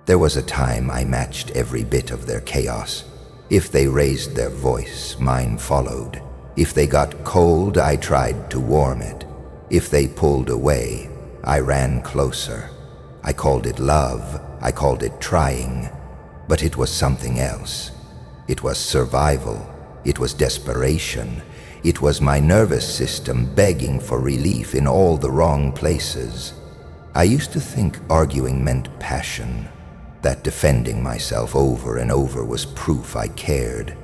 There was a time I matched every bit of their chaos. If they raised their voice, mine followed. If they got cold, I tried to warm it. If they pulled away, I ran closer. I called it love, I called it trying, but it was something else. It was survival, it was desperation, it was my nervous system begging for relief in all the wrong places. I used to think arguing meant passion, that defending myself over and over was proof I cared,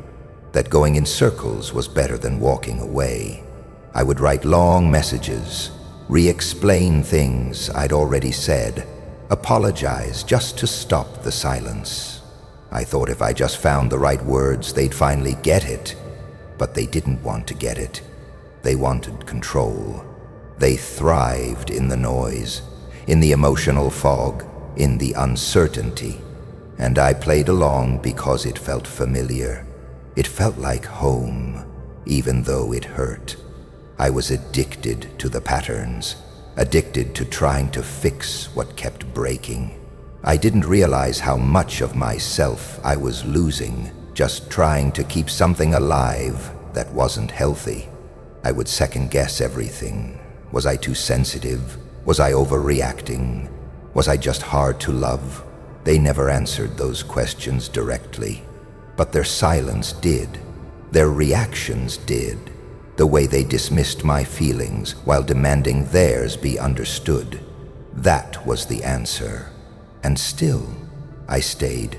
that going in circles was better than walking away. I would write long messages, re-explain things I'd already said, apologize just to stop the silence. I thought if I just found the right words, they'd finally get it. But they didn't want to get it. They wanted control. They thrived in the noise, in the emotional fog, in the uncertainty. And I played along because it felt familiar. It felt like home, even though it hurt. I was addicted to the patterns, addicted to trying to fix what kept breaking. I didn't realize how much of myself I was losing, just trying to keep something alive that wasn't healthy. I would second-guess everything. Was I too sensitive? Was I overreacting? Was I just hard to love? They never answered those questions directly, but their silence did. Their reactions did. The way they dismissed my feelings while demanding theirs be understood. That was the answer. And still, I stayed.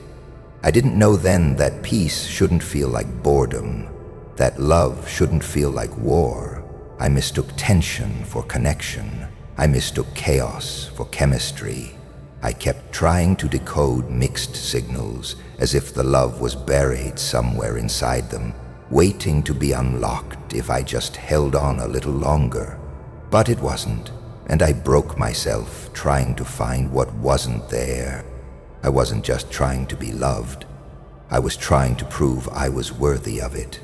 I didn't know then that peace shouldn't feel like boredom, that love shouldn't feel like war. I mistook tension for connection. I mistook chaos for chemistry. I kept trying to decode mixed signals as if the love was buried somewhere inside them, waiting to be unlocked if I just held on a little longer. But it wasn't, and I broke myself trying to find what wasn't there. I wasn't just trying to be loved. I was trying to prove I was worthy of it.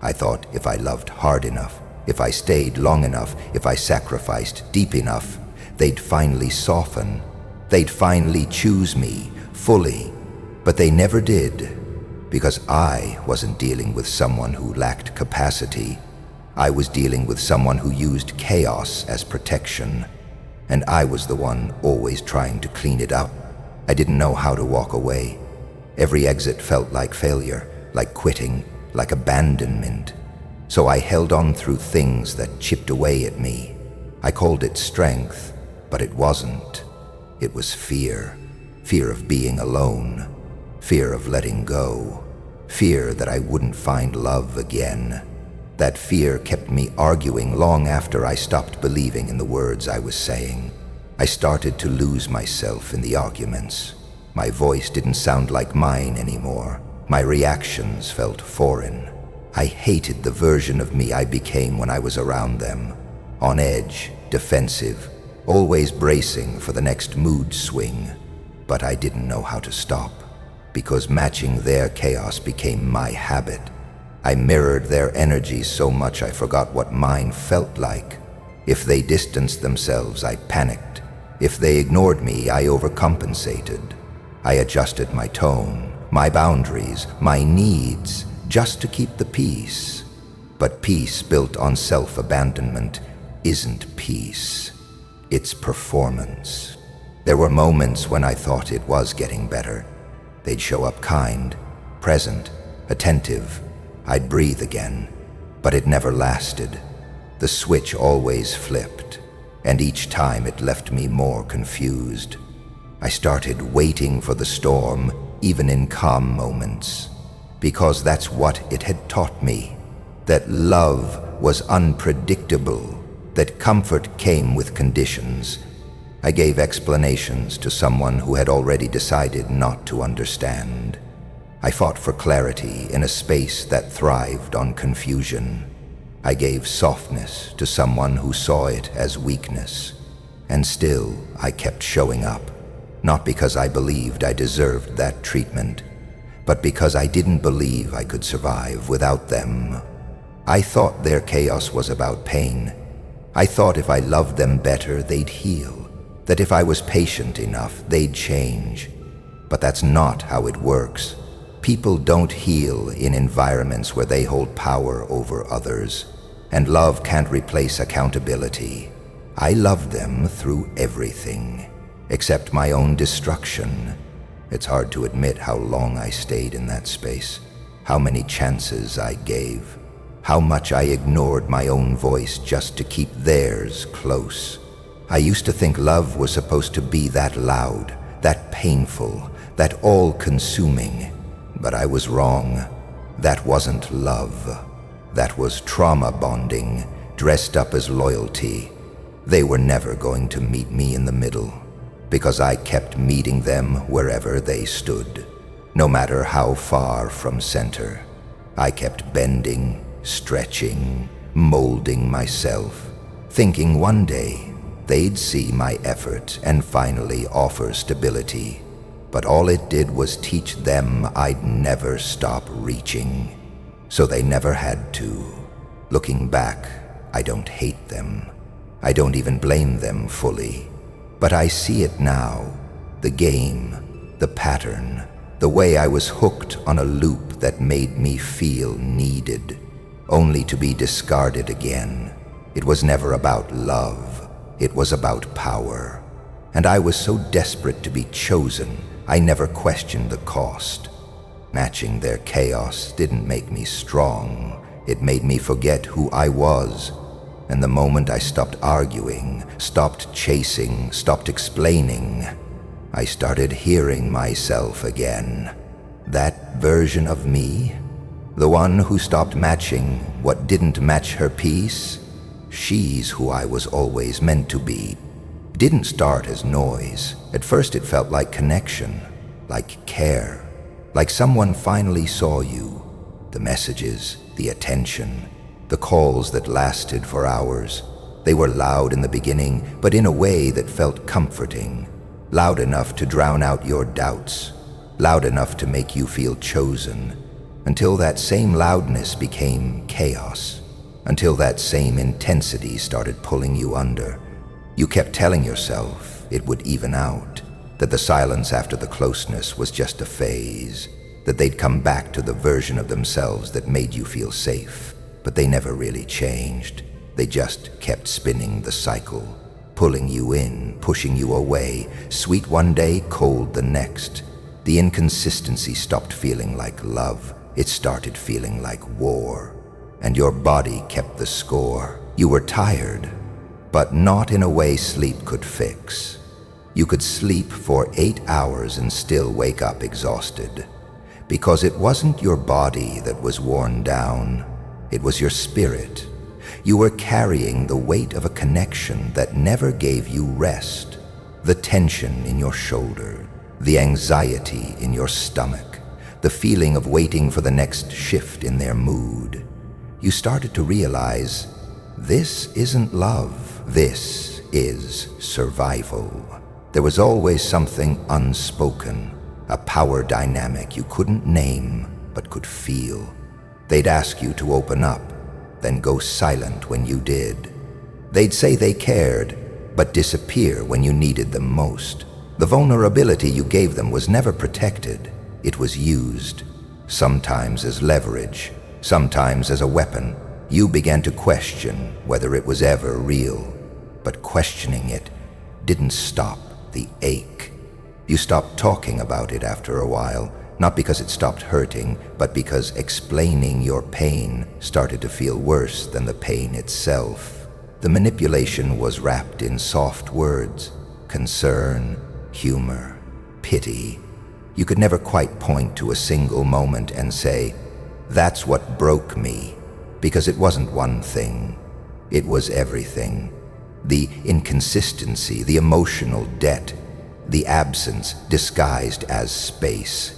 I thought if I loved hard enough, if I stayed long enough, if I sacrificed deep enough, they'd finally soften. They'd finally choose me fully. But they never did. Because I wasn't dealing with someone who lacked capacity. I was dealing with someone who used chaos as protection. And I was the one always trying to clean it up. I didn't know how to walk away. Every exit felt like failure, like quitting, like abandonment. So I held on through things that chipped away at me. I called it strength, but it wasn't. It was fear. Fear of being alone. Fear of letting go. Fear that I wouldn't find love again. That fear kept me arguing long after I stopped believing in the words I was saying. I started to lose myself in the arguments. My voice didn't sound like mine anymore. My reactions felt foreign. I hated the version of me I became when I was around them. On edge, defensive, always bracing for the next mood swing. But I didn't know how to stop. Because matching their chaos became my habit. I mirrored their energy so much I forgot what mine felt like. If they distanced themselves, I panicked. If they ignored me, I overcompensated. I adjusted my tone, my boundaries, my needs, just to keep the peace. But peace built on self-abandonment isn't peace. It's performance. There were moments when I thought it was getting better. They'd show up kind, present, attentive. I'd breathe again, but it never lasted. The switch always flipped, and each time it left me more confused. I started waiting for the storm, even in calm moments, because that's what it had taught me, that love was unpredictable, that comfort came with conditions. I gave explanations to someone who had already decided not to understand. I fought for clarity in a space that thrived on confusion. I gave softness to someone who saw it as weakness. And still, I kept showing up, not because I believed I deserved that treatment, but because I didn't believe I could survive without them. I thought their chaos was about pain. I thought if I loved them better, they'd heal. That if I was patient enough, they'd change. But that's not how it works. People don't heal in environments where they hold power over others, and love can't replace accountability. I loved them through everything, except my own destruction. It's hard to admit how long I stayed in that space, how many chances I gave, how much I ignored my own voice just to keep theirs close. I used to think love was supposed to be that loud, that painful, that all-consuming, but I was wrong. That wasn't love. That was trauma bonding, dressed up as loyalty. They were never going to meet me in the middle, because I kept meeting them wherever they stood, no matter how far from center. I kept bending, stretching, molding myself, thinking one day they'd see my effort and finally offer stability. But all it did was teach them I'd never stop reaching, so they never had to. Looking back, I don't hate them. I don't even blame them fully. But I see it now, the game, the pattern, the way I was hooked on a loop that made me feel needed, only to be discarded again. It was never about love. It was about power. And I was so desperate to be chosen, I never questioned the cost. Matching their chaos didn't make me strong. It made me forget who I was. And the moment I stopped arguing, stopped chasing, stopped explaining, I started hearing myself again. That version of me, the one who stopped matching what didn't match her piece, she's who I was always meant to be. Didn't start as noise. At first it felt like connection, like care, like someone finally saw you. The messages, the attention, the calls that lasted for hours. They were loud in the beginning, but in a way that felt comforting. Loud enough to drown out your doubts, loud enough to make you feel chosen, until that same loudness became chaos, until that same intensity started pulling you under. You kept telling yourself it would even out, that the silence after the closeness was just a phase, that they'd come back to the version of themselves that made you feel safe. But they never really changed. They just kept spinning the cycle, pulling you in, pushing you away, sweet one day, cold the next. The inconsistency stopped feeling like love. It started feeling like war. And your body kept the score. You were tired, but not in a way sleep could fix. You could sleep for 8 hours and still wake up exhausted, because it wasn't your body that was worn down. It was your spirit. You were carrying the weight of a connection that never gave you rest. The tension in your shoulder, the anxiety in your stomach, the feeling of waiting for the next shift in their mood. You started to realize, this isn't love. This is survival. There was always something unspoken, a power dynamic you couldn't name but could feel. They'd ask you to open up, then go silent when you did. They'd say they cared, but disappear when you needed them most. The vulnerability you gave them was never protected. It was used, sometimes as leverage, sometimes as a weapon. You began to question whether it was ever real, but questioning it didn't stop the ache. You stopped talking about it after a while, not because it stopped hurting, but because explaining your pain started to feel worse than the pain itself. The manipulation was wrapped in soft words, concern, humor, pity. You could never quite point to a single moment and say, that's what broke me, because it wasn't one thing. It was everything. The inconsistency, the emotional debt, the absence disguised as space.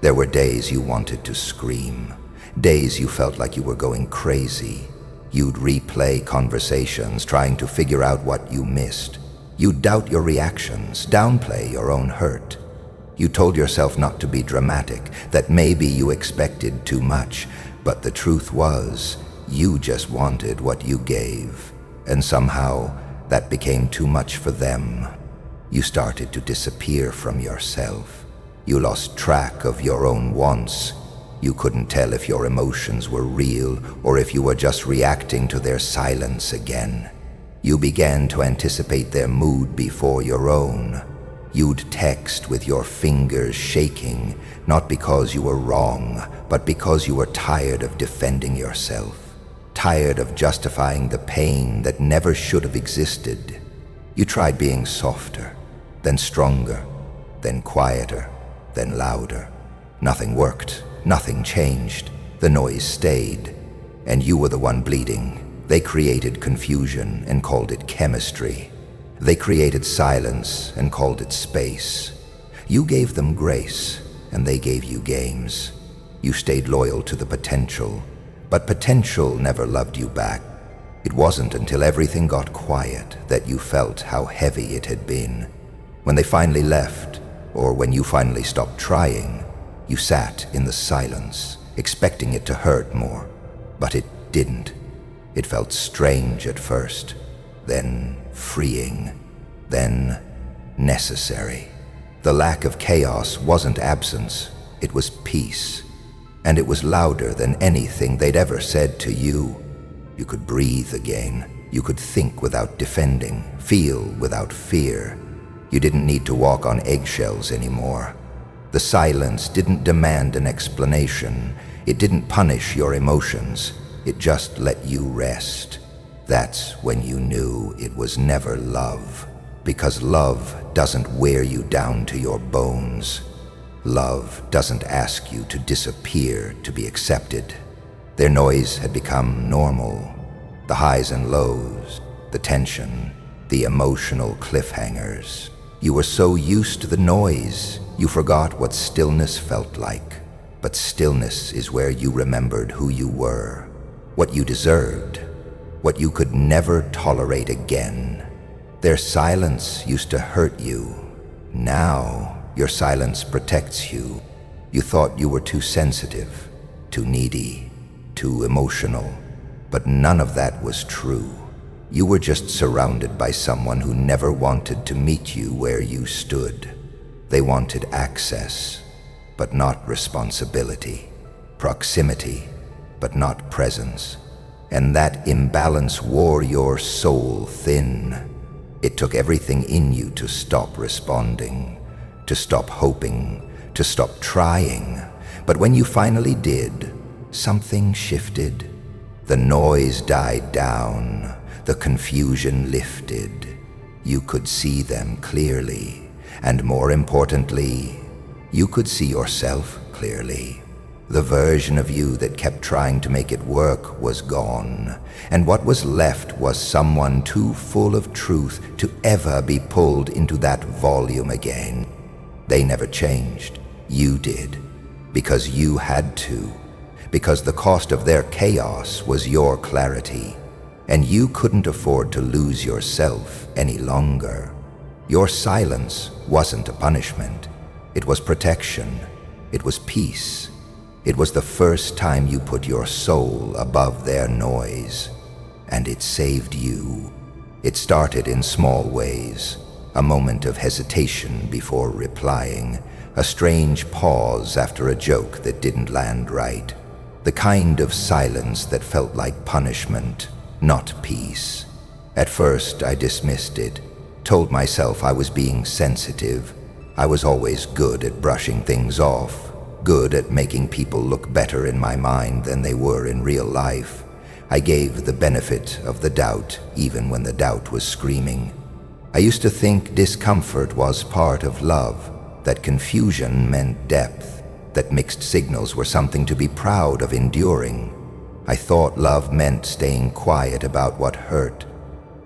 There were days you wanted to scream, days you felt like you were going crazy. You'd replay conversations, trying to figure out what you missed. You'd doubt your reactions, downplay your own hurt. You told yourself not to be dramatic, that maybe you expected too much, but the truth was, you just wanted what you gave, and somehow that became too much for them. You started to disappear from yourself. You lost track of your own wants. You couldn't tell if your emotions were real or if you were just reacting to their silence again. You began to anticipate their mood before your own. You'd text with your fingers shaking, not because you were wrong, but because you were tired of defending yourself, tired of justifying the pain that never should have existed. You tried being softer, then stronger, then quieter, then louder. Nothing worked, nothing changed. The noise stayed, and you were the one bleeding. They created confusion and called it chemistry. They created silence and called it space. You gave them grace, and they gave you games. You stayed loyal to the potential, but potential never loved you back. It wasn't until everything got quiet that you felt how heavy it had been. When they finally left, or when you finally stopped trying, you sat in the silence, expecting it to hurt more, but it didn't. It felt strange at first, then freeing, then necessary. The lack of chaos wasn't absence, it was peace, and it was louder than anything they'd ever said to you. You could breathe again, you could think without defending, feel without fear. You didn't need to walk on eggshells anymore. The silence didn't demand an explanation, it didn't punish your emotions. It just let you rest. That's when you knew it was never love, because love doesn't wear you down to your bones. Love doesn't ask you to disappear to be accepted. Their noise had become normal. The highs and lows, the tension, the emotional cliffhangers. You were so used to the noise, you forgot what stillness felt like. But stillness is where you remembered who you were, what you deserved, what you could never tolerate again. Their silence used to hurt you. Now, your silence protects you. You thought you were too sensitive, too needy, too emotional, but none of that was true. You were just surrounded by someone who never wanted to meet you where you stood. They wanted access, but not responsibility, proximity, but not presence. And that imbalance wore your soul thin. It took everything in you to stop responding, to stop hoping, to stop trying. But when you finally did, something shifted. The noise died down, the confusion lifted. You could see them clearly, and more importantly, you could see yourself clearly. The version of you that kept trying to make it work was gone, and what was left was someone too full of truth to ever be pulled into that volume again. They never changed. You did, because you had to, because the cost of their chaos was your clarity, and you couldn't afford to lose yourself any longer. Your silence wasn't a punishment. It was protection. It was peace. It was the first time you put your soul above their noise, and it saved you. It started in small ways, a moment of hesitation before replying, a strange pause after a joke that didn't land right, the kind of silence that felt like punishment, not peace. At first, I dismissed it, told myself I was being sensitive. I was always good at brushing things off, good at making people look better in my mind than they were in real life. I gave the benefit of the doubt even when the doubt was screaming. I used to think discomfort was part of love, that confusion meant depth, that mixed signals were something to be proud of enduring. I thought love meant staying quiet about what hurt.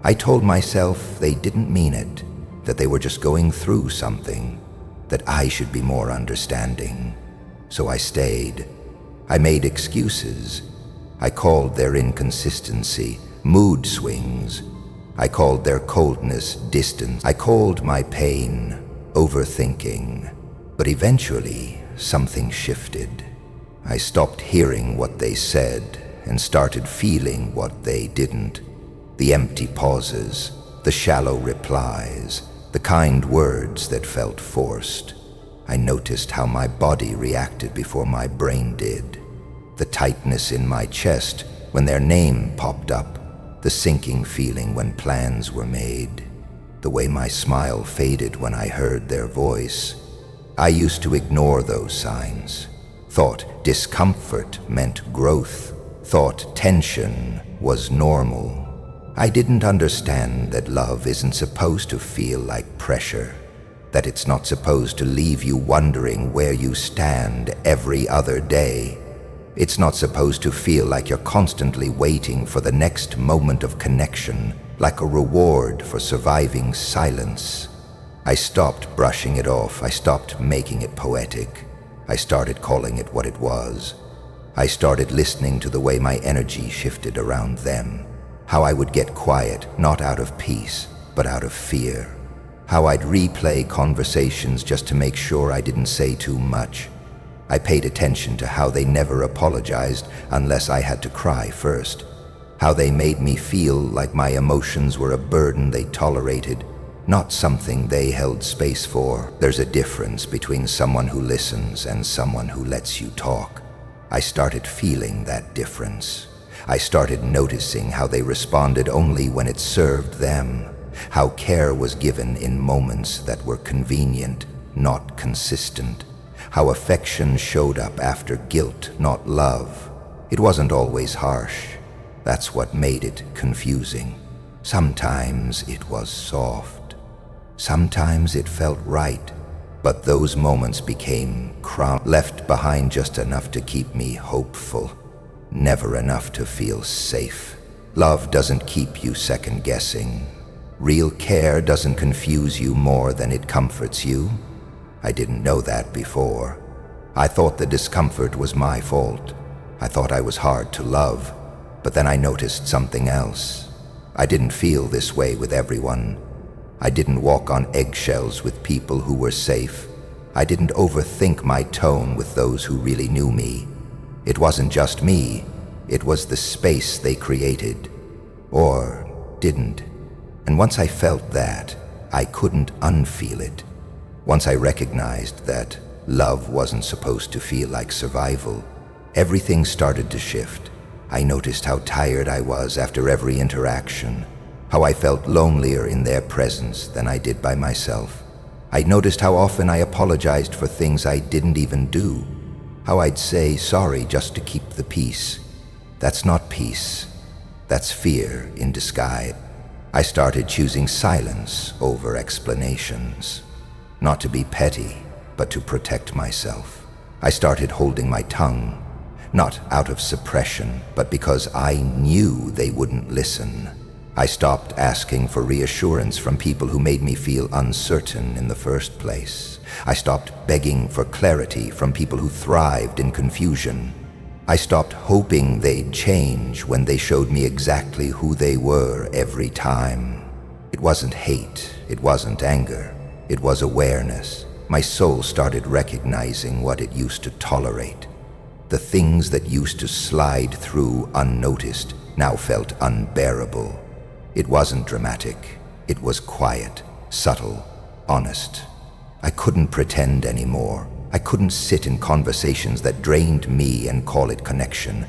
I told myself they didn't mean it, that they were just going through something, that I should be more understanding. So I stayed. I made excuses. I called their inconsistency mood swings. I called their coldness distance. I called my pain overthinking. But eventually, something shifted. I stopped hearing what they said and started feeling what they didn't. The empty pauses, the shallow replies, the kind words that felt forced. I noticed how my body reacted before my brain did. The tightness in my chest when their name popped up, the sinking feeling when plans were made, the way my smile faded when I heard their voice. I used to ignore those signs. Thought discomfort meant growth. Thought tension was normal. I didn't understand that love isn't supposed to feel like pressure, that it's not supposed to leave you wondering where you stand every other day. It's not supposed to feel like you're constantly waiting for the next moment of connection, like a reward for surviving silence. I stopped brushing it off. I stopped making it poetic. I started calling it what it was. I started listening to the way my energy shifted around them, how I would get quiet, not out of peace, but out of fear, how I'd replay conversations just to make sure I didn't say too much. I paid attention to how they never apologized unless I had to cry first, how they made me feel like my emotions were a burden they tolerated, not something they held space for. There's a difference between someone who listens and someone who lets you talk. I started feeling that difference. I started noticing how they responded only when it served them, how care was given in moments that were convenient, not consistent, how affection showed up after guilt, not love. It wasn't always harsh. That's what made it confusing. Sometimes it was soft. Sometimes it felt right. But those moments became left behind just enough to keep me hopeful, never enough to feel safe. Love doesn't keep you second-guessing. Real care doesn't confuse you more than it comforts you. I didn't know that before. I thought the discomfort was my fault. I thought I was hard to love. But then I noticed something else. I didn't feel this way with everyone. I didn't walk on eggshells with people who were safe. I didn't overthink my tone with those who really knew me. It wasn't just me. It was the space they created. Or didn't. And once I felt that, I couldn't unfeel it. Once I recognized that love wasn't supposed to feel like survival, everything started to shift. I noticed how tired I was after every interaction, how I felt lonelier in their presence than I did by myself. I noticed how often I apologized for things I didn't even do, how I'd say sorry just to keep the peace. That's not peace. That's fear in disguise. I started choosing silence over explanations. Not to be petty, but to protect myself. I started holding my tongue, not out of suppression, but because I knew they wouldn't listen. I stopped asking for reassurance from people who made me feel uncertain in the first place. I stopped begging for clarity from people who thrived in confusion. I stopped hoping they'd change when they showed me exactly who they were every time. It wasn't hate, it wasn't anger. It was awareness. My soul started recognizing what it used to tolerate. The things that used to slide through unnoticed now felt unbearable. It wasn't dramatic. It was quiet, subtle, honest. I couldn't pretend anymore. I couldn't sit in conversations that drained me and call it connection.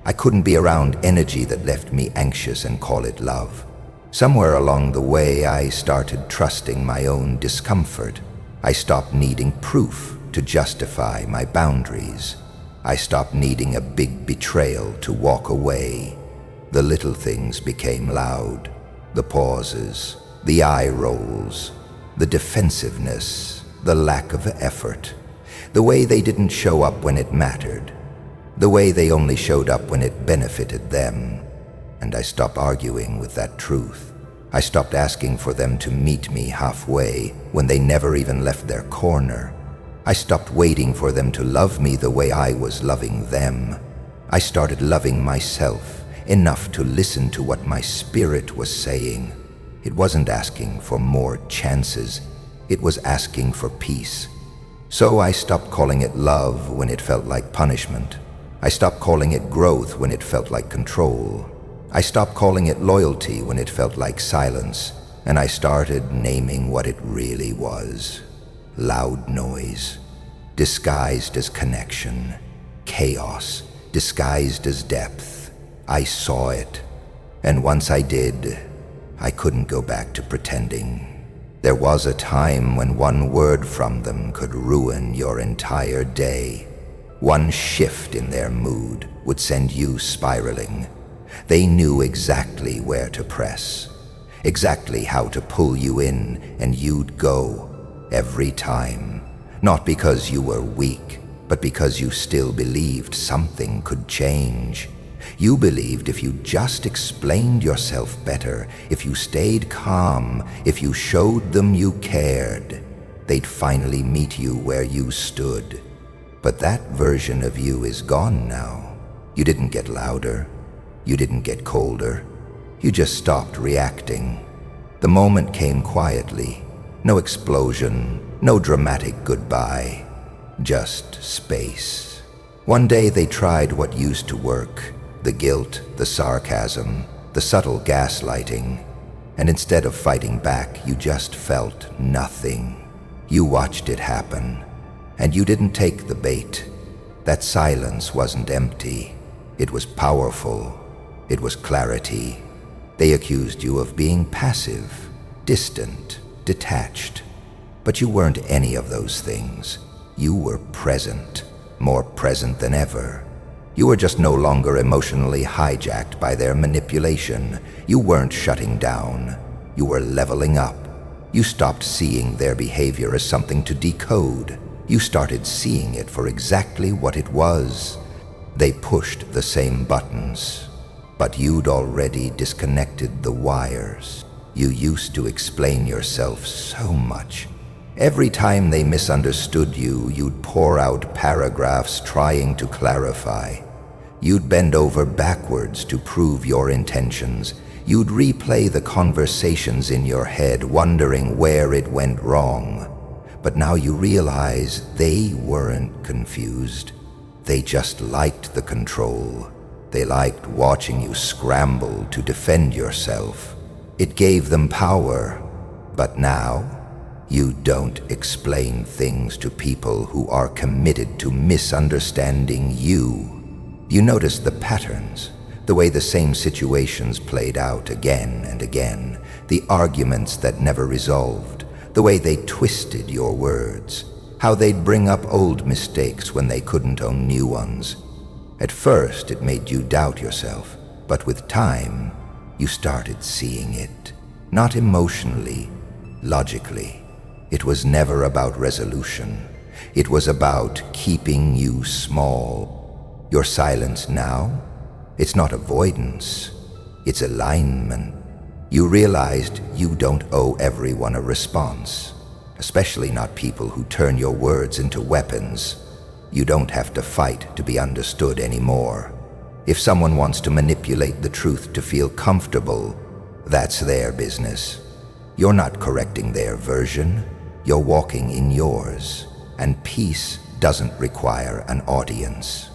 I couldn't be around energy that left me anxious and call it love. Somewhere along the way, I started trusting my own discomfort. I stopped needing proof to justify my boundaries. I stopped needing a big betrayal to walk away. The little things became loud. The pauses, the eye rolls, the defensiveness, the lack of effort. The way they didn't show up when it mattered. The way they only showed up when it benefited them. And I stopped arguing with that truth. I stopped asking for them to meet me halfway when they never even left their corner. I stopped waiting for them to love me the way I was loving them. I started loving myself enough to listen to what my spirit was saying. It wasn't asking for more chances. It was asking for peace. So I stopped calling it love when it felt like punishment. I stopped calling it growth when it felt like control. I stopped calling it loyalty when it felt like silence, and I started naming what it really was. Loud noise, disguised as connection, chaos, disguised as depth. I saw it, and once I did, I couldn't go back to pretending. There was a time when one word from them could ruin your entire day. One shift in their mood would send you spiraling. They knew exactly where to press, exactly how to pull you in, and you'd go every time. Not because you were weak, but because you still believed something could change. You believed if you just explained yourself better, if you stayed calm, if you showed them you cared, they'd finally meet you where you stood. But that version of you is gone now. You didn't get louder. You didn't get colder. You just stopped reacting. The moment came quietly. No explosion, no dramatic goodbye. Just space. One day they tried what used to work. The guilt, the sarcasm, the subtle gaslighting. And instead of fighting back, you just felt nothing. You watched it happen. And you didn't take the bait. That silence wasn't empty. It was powerful. It was clarity. They accused you of being passive, distant, detached. But you weren't any of those things. You were present, more present than ever. You were just no longer emotionally hijacked by their manipulation. You weren't shutting down. You were leveling up. You stopped seeing their behavior as something to decode. You started seeing it for exactly what it was. They pushed the same buttons, but you'd already disconnected the wires. You used to explain yourself so much. Every time they misunderstood you, you'd pour out paragraphs trying to clarify. You'd bend over backwards to prove your intentions. You'd replay the conversations in your head, wondering where it went wrong. But now you realize they weren't confused. They just liked the control. They liked watching you scramble to defend yourself. It gave them power. But now, you don't explain things to people who are committed to misunderstanding you. You notice the patterns, the way the same situations played out again and again, the arguments that never resolved, the way they twisted your words, how they'd bring up old mistakes when they couldn't own new ones. At first, it made you doubt yourself, but with time, you started seeing it. Not emotionally, logically. It was never about resolution. It was about keeping you small. Your silence now, it's not avoidance, it's alignment. You realized you don't owe everyone a response, especially not people who turn your words into weapons. You don't have to fight to be understood anymore. If someone wants to manipulate the truth to feel comfortable, that's their business. You're not correcting their version, you're walking in yours, and peace doesn't require an audience.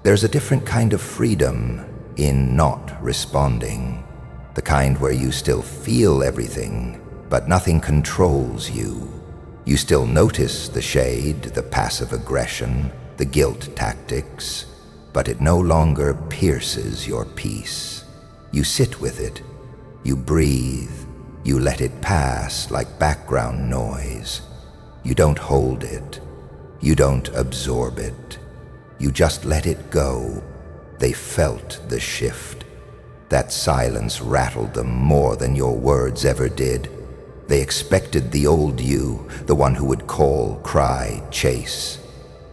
There's a different kind of freedom in not responding, the kind where you still feel everything, but nothing controls you. You still notice the shade, the passive aggression, the guilt tactics, but it no longer pierces your peace. You sit with it, you breathe, you let it pass like background noise. You don't hold it, you don't absorb it. You just let it go. They felt the shift. That silence rattled them more than your words ever did. They expected the old you, the one who would call, cry, chase.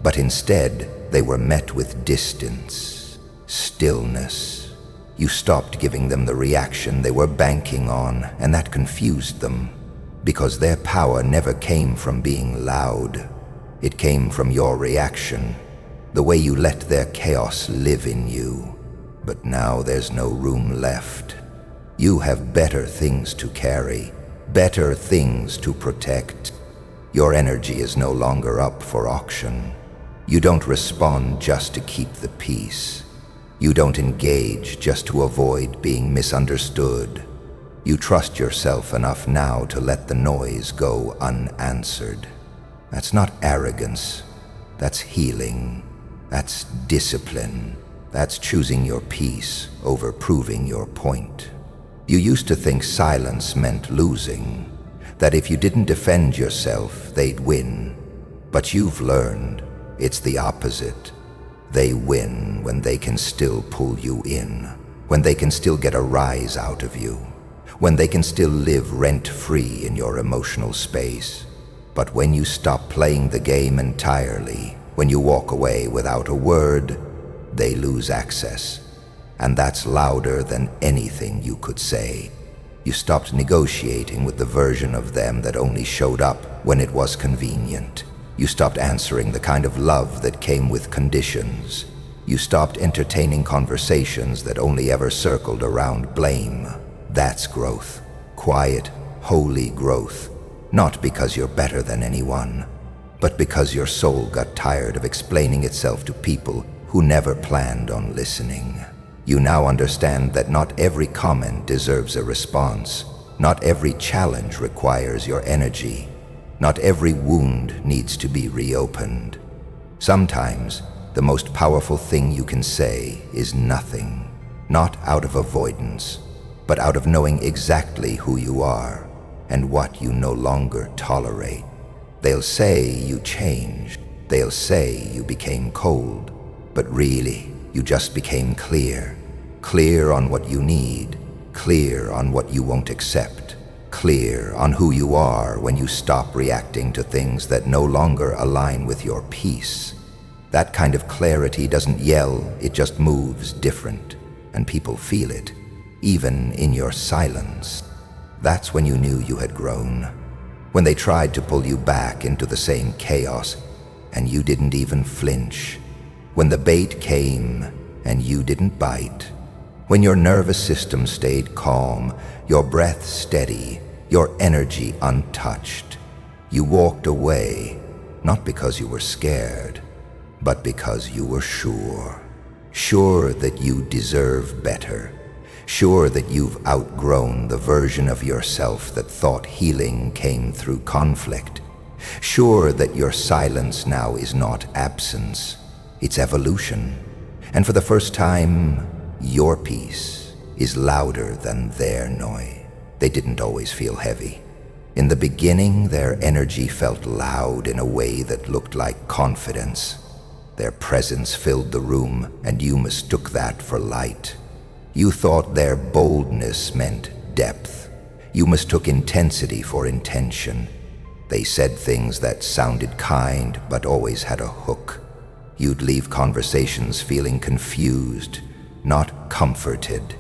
But instead, they were met with distance, stillness. You stopped giving them the reaction they were banking on, and that confused them, because their power never came from being loud. It came from your reaction. The way you let their chaos live in you. But now there's no room left. You have better things to carry, better things to protect. Your energy is no longer up for auction. You don't respond just to keep the peace. You don't engage just to avoid being misunderstood. You trust yourself enough now to let the noise go unanswered. That's not arrogance. That's healing. That's discipline. That's choosing your peace over proving your point. You used to think silence meant losing, that if you didn't defend yourself, they'd win. But you've learned it's the opposite. They win when they can still pull you in, when they can still get a rise out of you, when they can still live rent-free in your emotional space. But when you stop playing the game entirely, when you walk away without a word, they lose access. And that's louder than anything you could say. You stopped negotiating with the version of them that only showed up when it was convenient. You stopped answering the kind of love that came with conditions. You stopped entertaining conversations that only ever circled around blame. That's growth. Quiet, holy growth. Not because you're better than anyone, but because your soul got tired of explaining itself to people who never planned on listening. You now understand that not every comment deserves a response. Not every challenge requires your energy. Not every wound needs to be reopened. Sometimes, the most powerful thing you can say is nothing. Not out of avoidance, but out of knowing exactly who you are and what you no longer tolerate. They'll say you changed. They'll say you became cold. But really, you just became clear. Clear on what you need. Clear on what you won't accept. Clear on who you are when you stop reacting to things that no longer align with your peace. That kind of clarity doesn't yell, it just moves different. And people feel it, even in your silence. That's when you knew you had grown. When they tried to pull you back into the same chaos, and you didn't even flinch. When the bait came, and you didn't bite. When your nervous system stayed calm, your breath steady, your energy untouched. You walked away, not because you were scared, but because you were sure. Sure that you deserve better. Sure that you've outgrown the version of yourself that thought healing came through conflict. Sure that your silence now is not absence, it's evolution. And for the first time, your peace is louder than their noise. They didn't always feel heavy. In the beginning, their energy felt loud in a way that looked like confidence. Their presence filled the room, and you mistook that for light. You thought their boldness meant depth. You mistook intensity for intention. They said things that sounded kind, but always had a hook. You'd leave conversations feeling confused, not comforted.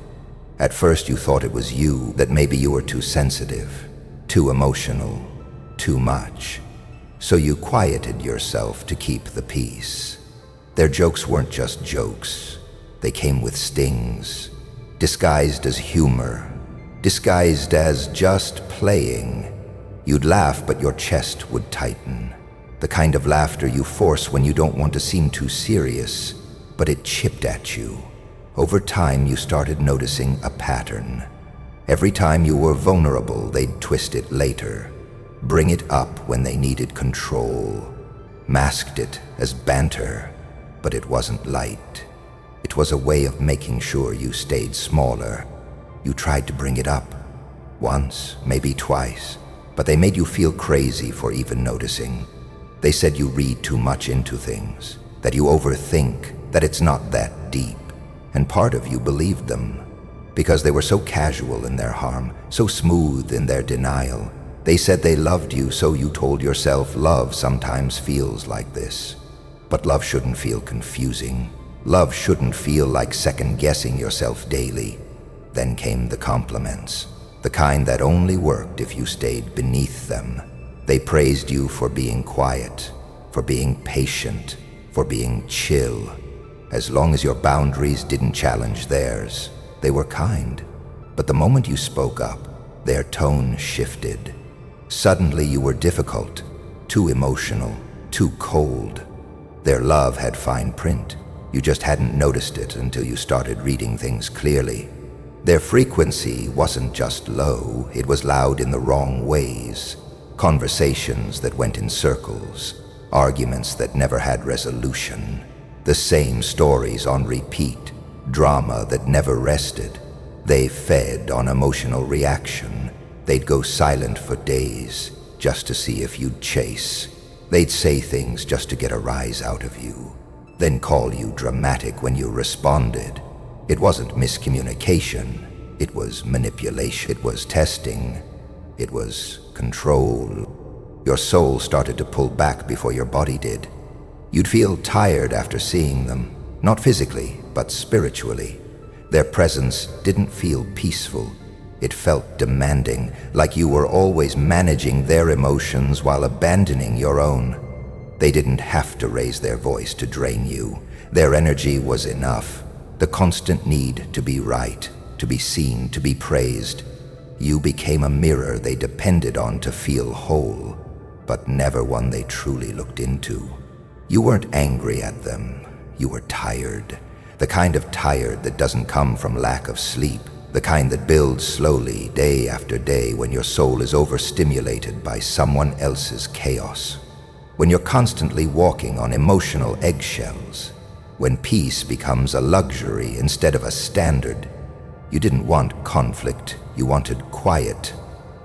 At first you thought it was you, that maybe you were too sensitive, too emotional, too much. So you quieted yourself to keep the peace. Their jokes weren't just jokes. They came with stings, disguised as humor, disguised as just playing. You'd laugh, but your chest would tighten. The kind of laughter you force when you don't want to seem too serious, but it chipped at you. Over time, you started noticing a pattern. Every time you were vulnerable, they'd twist it later, bring it up when they needed control, masked it as banter, but it wasn't light. It was a way of making sure you stayed smaller. You tried to bring it up, once, maybe twice, but they made you feel crazy for even noticing. They said you read too much into things, that you overthink, that it's not that deep. And part of you believed them, because they were so casual in their harm, so smooth in their denial. They said they loved you, so you told yourself love sometimes feels like this. But love shouldn't feel confusing. Love shouldn't feel like second-guessing yourself daily. Then came the compliments, the kind that only worked if you stayed beneath them. They praised you for being quiet, for being patient, for being chill. As long as your boundaries didn't challenge theirs, they were kind. But the moment you spoke up, their tone shifted. Suddenly you were difficult, too emotional, too cold. Their love had fine print. You just hadn't noticed it until you started reading things clearly. Their frequency wasn't just low, it was loud in the wrong ways. Conversations that went in circles. arguments that never had resolution, the same stories on repeat, drama that never rested. They fed on emotional reaction. They'd go silent for days just to see if you'd chase. They'd say things just to get a rise out of you, then call you dramatic when you responded. It wasn't miscommunication. It was manipulation. It was testing. It was control. Your soul started to pull back before your body did. You'd feel tired after seeing them, not physically, but spiritually. Their presence didn't feel peaceful. It felt demanding, like you were always managing their emotions while abandoning your own. They didn't have to raise their voice to drain you. Their energy was enough. The constant need to be right, to be seen, to be praised. You became a mirror they depended on to feel whole, but never one they truly looked into. You weren't angry at them. You were tired. The kind of tired that doesn't come from lack of sleep. The kind that builds slowly, day after day, when your soul is overstimulated by someone else's chaos. When you're constantly walking on emotional eggshells. When peace becomes a luxury instead of a standard. You didn't want conflict, you wanted quiet.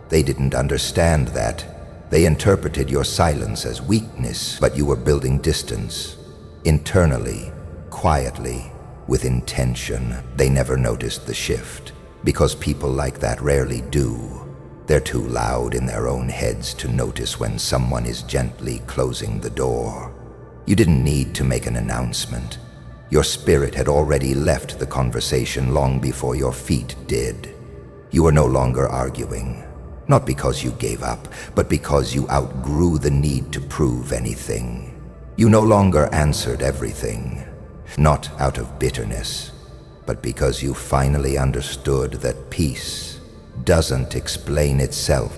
They didn't understand that. They interpreted your silence as weakness, but you were building distance. Internally, quietly, with intention. They never noticed the shift. Because people like that rarely do. They're too loud in their own heads to notice when someone is gently closing the door. You didn't need to make an announcement. Your spirit had already left the conversation long before your feet did. You were no longer arguing. Not because you gave up, but because you outgrew the need to prove anything. You no longer answered everything. Not out of bitterness, but because you finally understood that peace doesn't explain itself.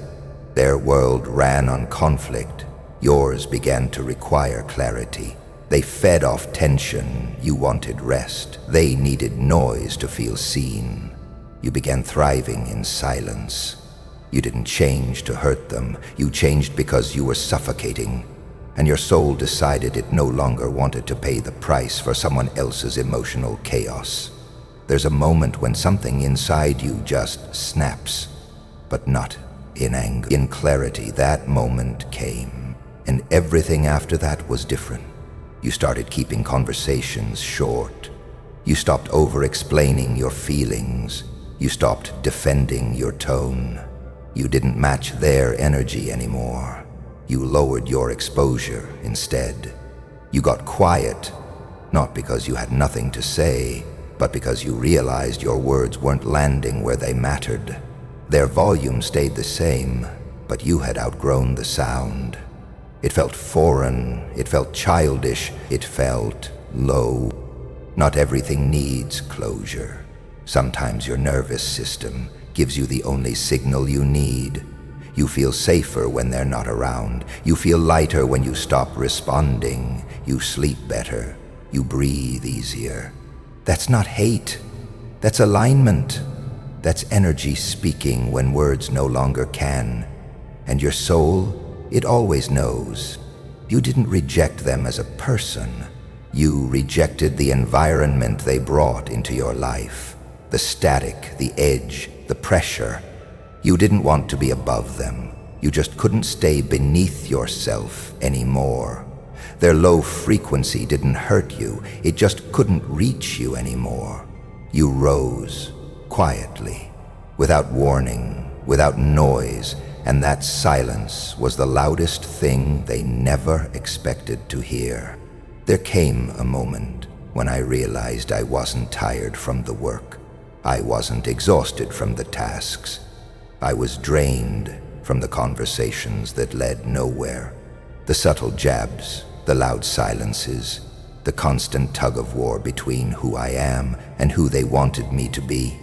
Their world ran on conflict. Yours began to require clarity. They fed off tension. You wanted rest. They needed noise to feel seen. You began thriving in silence. You didn't change to hurt them. You changed because you were suffocating. And your soul decided it no longer wanted to pay the price for someone else's emotional chaos. There's a moment when something inside you just snaps, but not in anger. In clarity, that moment came, and everything after that was different. You started keeping conversations short. You stopped over-explaining your feelings. You stopped defending your tone. You didn't match their energy anymore. You lowered your exposure instead. You got quiet, not because you had nothing to say, but because you realized your words weren't landing where they mattered. Their volume stayed the same, but you had outgrown the sound. It felt foreign, it felt childish, it felt low. Not everything needs closure. Sometimes your nervous system gives you the only signal you need. You feel safer when they're not around. You feel lighter when you stop responding. You sleep better. You breathe easier. That's not hate. That's alignment. That's energy speaking when words no longer can. And your soul, it always knows. You didn't reject them as a person. You rejected the environment they brought into your life. The static, the edge, the pressure. You didn't want to be above them. You just couldn't stay beneath yourself anymore. Their low frequency didn't hurt you. It just couldn't reach you anymore. You rose, quietly, without warning, without noise, and that silence was the loudest thing they never expected to hear. There came a moment when I realized I wasn't tired from the work. I wasn't exhausted from the tasks. I was drained from the conversations that led nowhere. The subtle jabs, the loud silences, the constant tug-of-war between who I am and who they wanted me to be.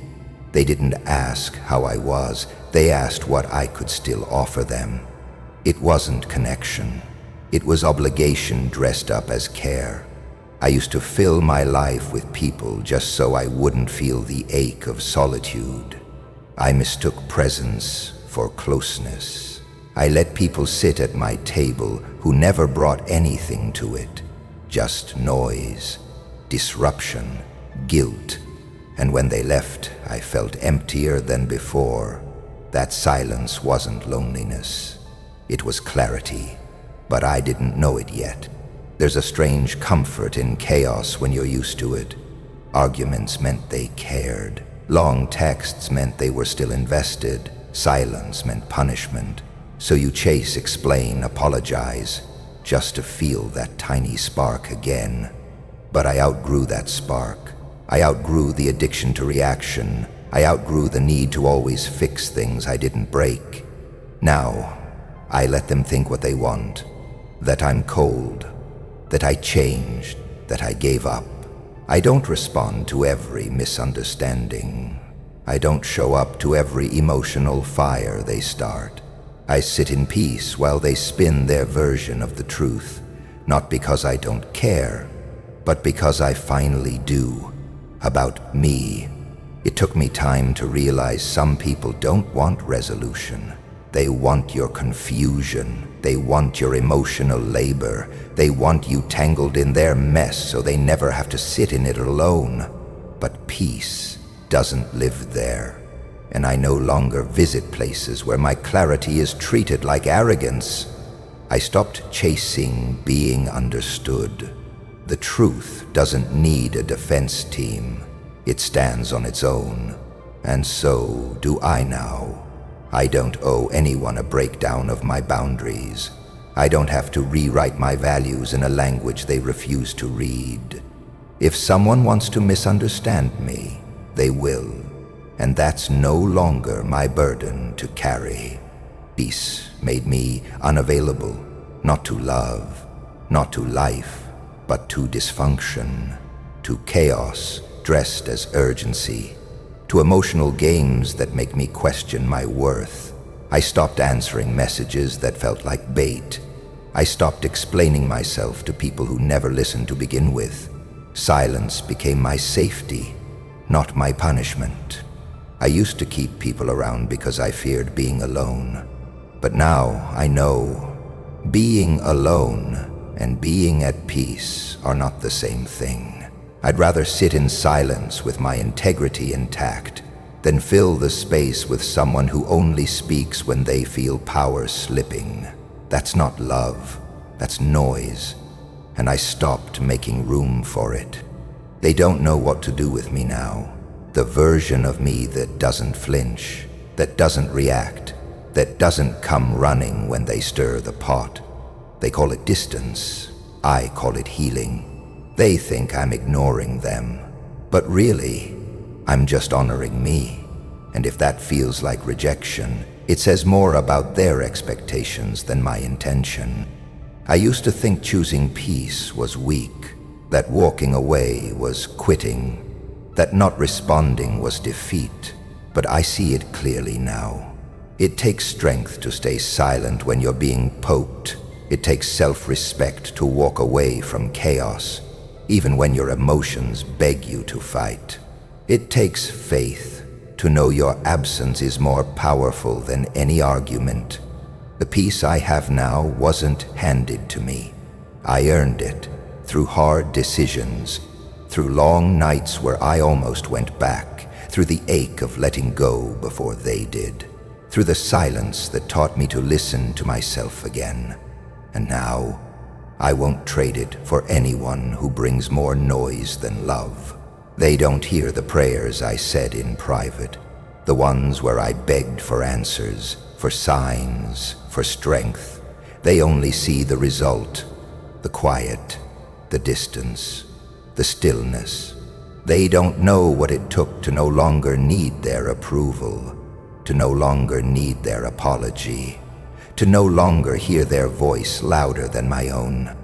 They didn't ask how I was, they asked what I could still offer them. It wasn't connection. It was obligation dressed up as care. I used to fill my life with people just so I wouldn't feel the ache of solitude. I mistook presence for closeness. I let people sit at my table who never brought anything to it. Just noise, disruption, guilt. And when they left, I felt emptier than before. That silence wasn't loneliness. It was clarity, but I didn't know it yet. There's a strange comfort in chaos when you're used to it. Arguments meant they cared. Long texts meant they were still invested. Silence meant punishment. So you chase, explain, apologize, just to feel that tiny spark again. But I outgrew that spark. I outgrew the addiction to reaction. I outgrew the need to always fix things I didn't break. Now, I let them think what they want. That I'm cold. That I changed. That I gave up. I don't respond to every misunderstanding. I don't show up to every emotional fire they start. I sit in peace while they spin their version of the truth, not because I don't care, but because I finally do. About me. It took me time to realize some people don't want resolution. They want your confusion. They want your emotional labor. They want you tangled in their mess so they never have to sit in it alone. But peace doesn't live there. And I no longer visit places where my clarity is treated like arrogance. I stopped chasing being understood. The truth doesn't need a defense team. It stands on its own. And so do I now. I don't owe anyone a breakdown of my boundaries. I don't have to rewrite my values in a language they refuse to read. If someone wants to misunderstand me, they will. And that's no longer my burden to carry. Peace made me unavailable, not to love, not to life, but to dysfunction, to chaos dressed as urgency, to emotional games that make me question my worth. I stopped answering messages that felt like bait. I stopped explaining myself to people who never listened to begin with. Silence became my safety, not my punishment. I used to keep people around because I feared being alone. But now I know being alone and being at peace are not the same thing. I'd rather sit in silence with my integrity intact than fill the space with someone who only speaks when they feel power slipping. That's not love, that's noise. And I stopped making room for it. They don't know what to do with me now. The version of me that doesn't flinch, that doesn't react, that doesn't come running when they stir the pot. They call it distance. I call it healing. They think I'm ignoring them. But really, I'm just honoring me. And if that feels like rejection, it says more about their expectations than my intention. I used to think choosing peace was weak, that walking away was quitting, that not responding was defeat, but I see it clearly now. It takes strength to stay silent when you're being poked. It takes self-respect to walk away from chaos, even when your emotions beg you to fight. It takes faith to know your absence is more powerful than any argument. The peace I have now wasn't handed to me. I earned it through hard decisions, through long nights where I almost went back, through the ache of letting go before they did, through the silence that taught me to listen to myself again. And now, I won't trade it for anyone who brings more noise than love. They don't hear the prayers I said in private, the ones where I begged for answers, for signs, for strength. They only see the result, the quiet, the distance, the stillness. They don't know what it took to no longer need their approval, to no longer need their apology, to no longer hear their voice louder than my own.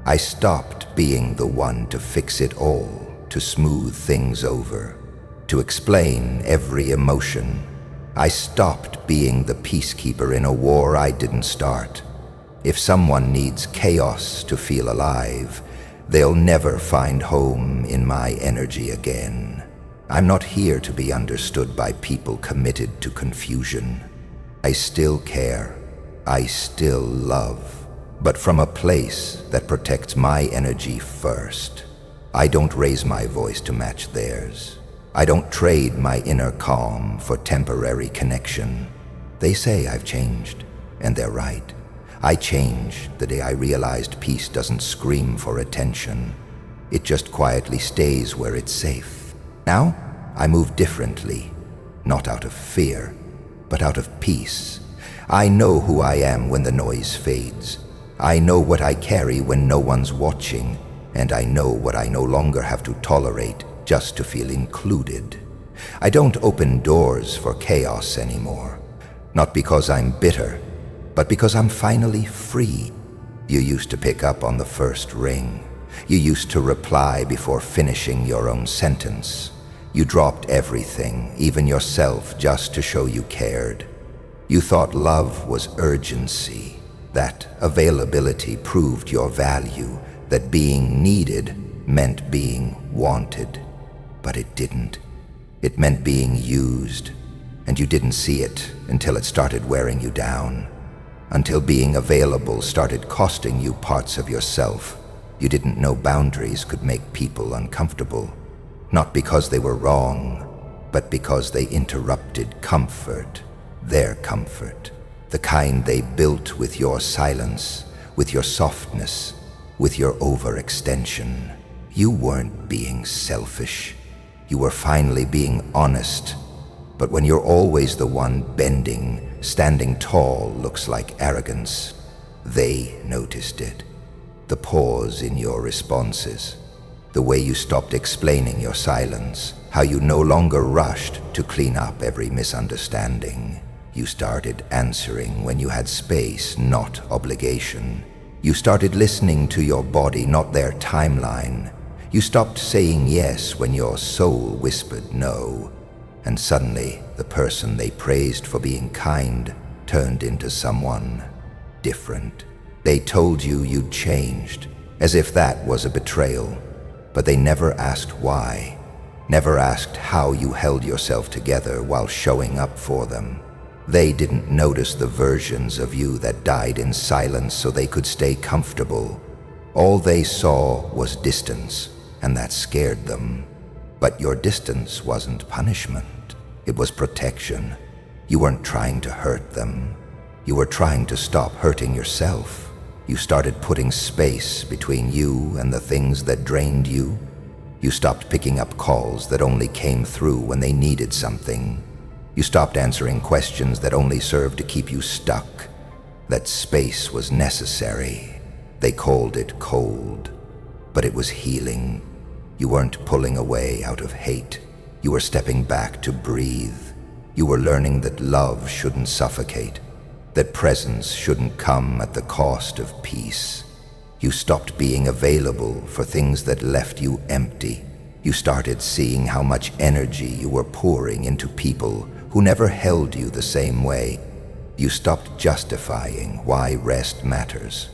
I stopped being the one to fix it all, to smooth things over, to explain every emotion. I stopped being the peacekeeper in a war I didn't start. If someone needs chaos to feel alive, they'll never find home in my energy again. I'm not here to be understood by people committed to confusion. I still care. I still love, but from a place that protects my energy first. I don't raise my voice to match theirs. I don't trade my inner calm for temporary connection. They say I've changed, and they're right. I changed the day I realized peace doesn't scream for attention. It just quietly stays where it's safe. Now, I move differently, not out of fear, but out of peace. I know who I am when the noise fades. I know what I carry when no one's watching, and I know what I no longer have to tolerate just to feel included. I don't open doors for chaos anymore, not because I'm bitter, but because I'm finally free. You used to pick up on the first ring. You used to reply before finishing your own sentence. You dropped everything, even yourself, just to show you cared. You thought love was urgency, that availability proved your value, that being needed meant being wanted. But it didn't. It meant being used, and you didn't see it until it started wearing you down. Until being available started costing you parts of yourself. You didn't know boundaries could make people uncomfortable. Not because they were wrong, but because they interrupted comfort, their comfort, the kind they built with your silence, with your softness, with your overextension. You weren't being selfish. You were finally being honest. But when you're always the one bending, standing tall looks like arrogance. They noticed it. The pause in your responses, the way you stopped explaining your silence, how you no longer rushed to clean up every misunderstanding. You started answering when you had space, not obligation. You started listening to your body, not their timeline. You stopped saying yes when your soul whispered no. And suddenly, the person they praised for being kind turned into someone different. They told you you'd changed, as if that was a betrayal. But they never asked why, never asked how you held yourself together while showing up for them. They didn't notice the versions of you that died in silence so they could stay comfortable. All they saw was distance, and that scared them. But your distance wasn't punishment. It was protection. You weren't trying to hurt them. You were trying to stop hurting yourself. You started putting space between you and the things that drained you. You stopped picking up calls that only came through when they needed something. You stopped answering questions that only served to keep you stuck. That space was necessary. They called it cold, but it was healing. You weren't pulling away out of hate. You were stepping back to breathe. You were learning that love shouldn't suffocate, that presence shouldn't come at the cost of peace. You stopped being available for things that left you empty. You started seeing how much energy you were pouring into people who never held you the same way. You stopped justifying why rest matters,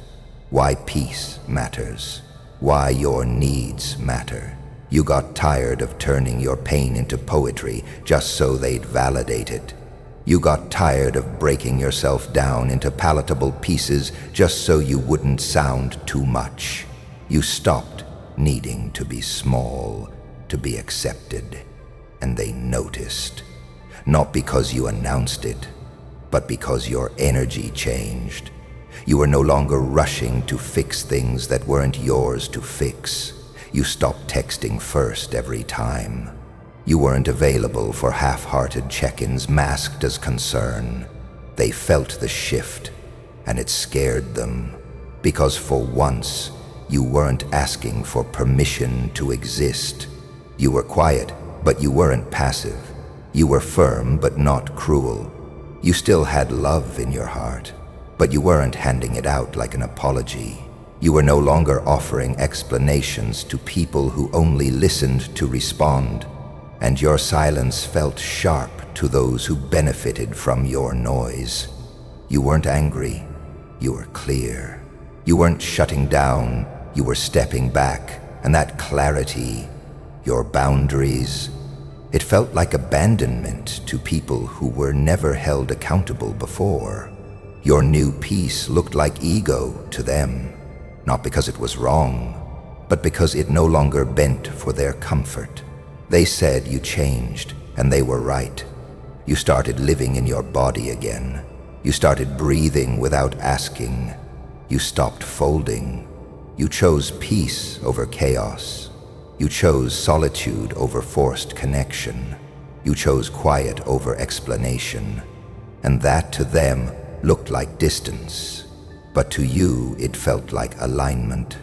why peace matters, why your needs matter. You got tired of turning your pain into poetry just so they'd validate it. You got tired of breaking yourself down into palatable pieces just so you wouldn't sound too much. You stopped needing to be small, to be accepted. And they noticed. Not because you announced it, but because your energy changed. You were no longer rushing to fix things that weren't yours to fix. You stopped texting first every time. You weren't available for half-hearted check-ins masked as concern. They felt the shift, and it scared them, because for once, you weren't asking for permission to exist. You were quiet, but you weren't passive. You were firm, but not cruel. You still had love in your heart, but you weren't handing it out like an apology. You were no longer offering explanations to people who only listened to respond. And your silence felt sharp to those who benefited from your noise. You weren't angry, you were clear. You weren't shutting down, you were stepping back, and that clarity, your boundaries, it felt like abandonment to people who were never held accountable before. Your new peace looked like ego to them, not because it was wrong, but because it no longer bent for their comfort. They said you changed, and they were right. You started living in your body again. You started breathing without asking. You stopped folding. You chose peace over chaos. You chose solitude over forced connection. You chose quiet over explanation. And that to them looked like distance. But to you it felt like alignment.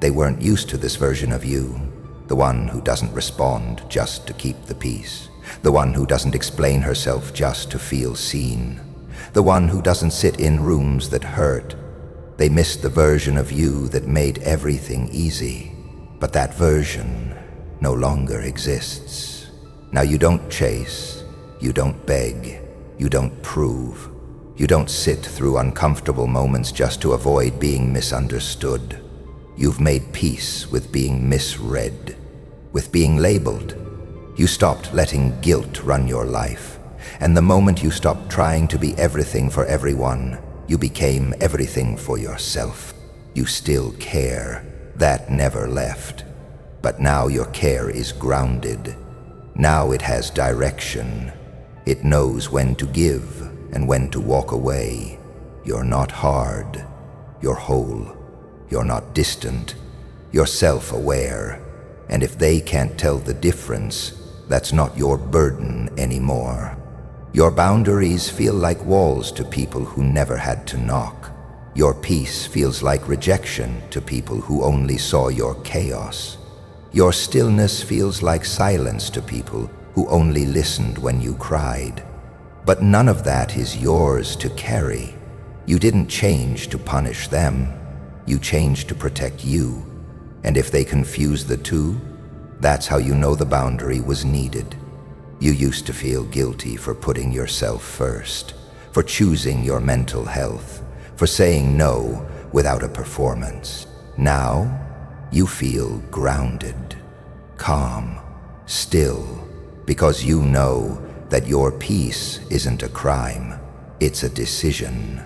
They weren't used to this version of you, the one who doesn't respond just to keep the peace, the one who doesn't explain herself just to feel seen, the one who doesn't sit in rooms that hurt. They missed the version of you that made everything easy. But that version no longer exists. Now you don't chase, you don't beg, you don't prove. You don't sit through uncomfortable moments just to avoid being misunderstood. You've made peace with being misread, with being labeled. You stopped letting guilt run your life. And the moment you stopped trying to be everything for everyone, you became everything for yourself. You still care. That never left. But now your care is grounded. Now it has direction. It knows when to give and when to walk away. You're not hard. You're whole. You're not distant. You're self-aware. And if they can't tell the difference, that's not your burden anymore. Your boundaries feel like walls to people who never had to knock. Your peace feels like rejection to people who only saw your chaos. Your stillness feels like silence to people who only listened when you cried. But none of that is yours to carry. You didn't change to punish them. You changed to protect you. And if they confuse the two, that's how you know the boundary was needed. You used to feel guilty for putting yourself first, for choosing your mental health, for saying no without a performance. Now, you feel grounded, calm, still, because you know that your peace isn't a crime, it's a decision.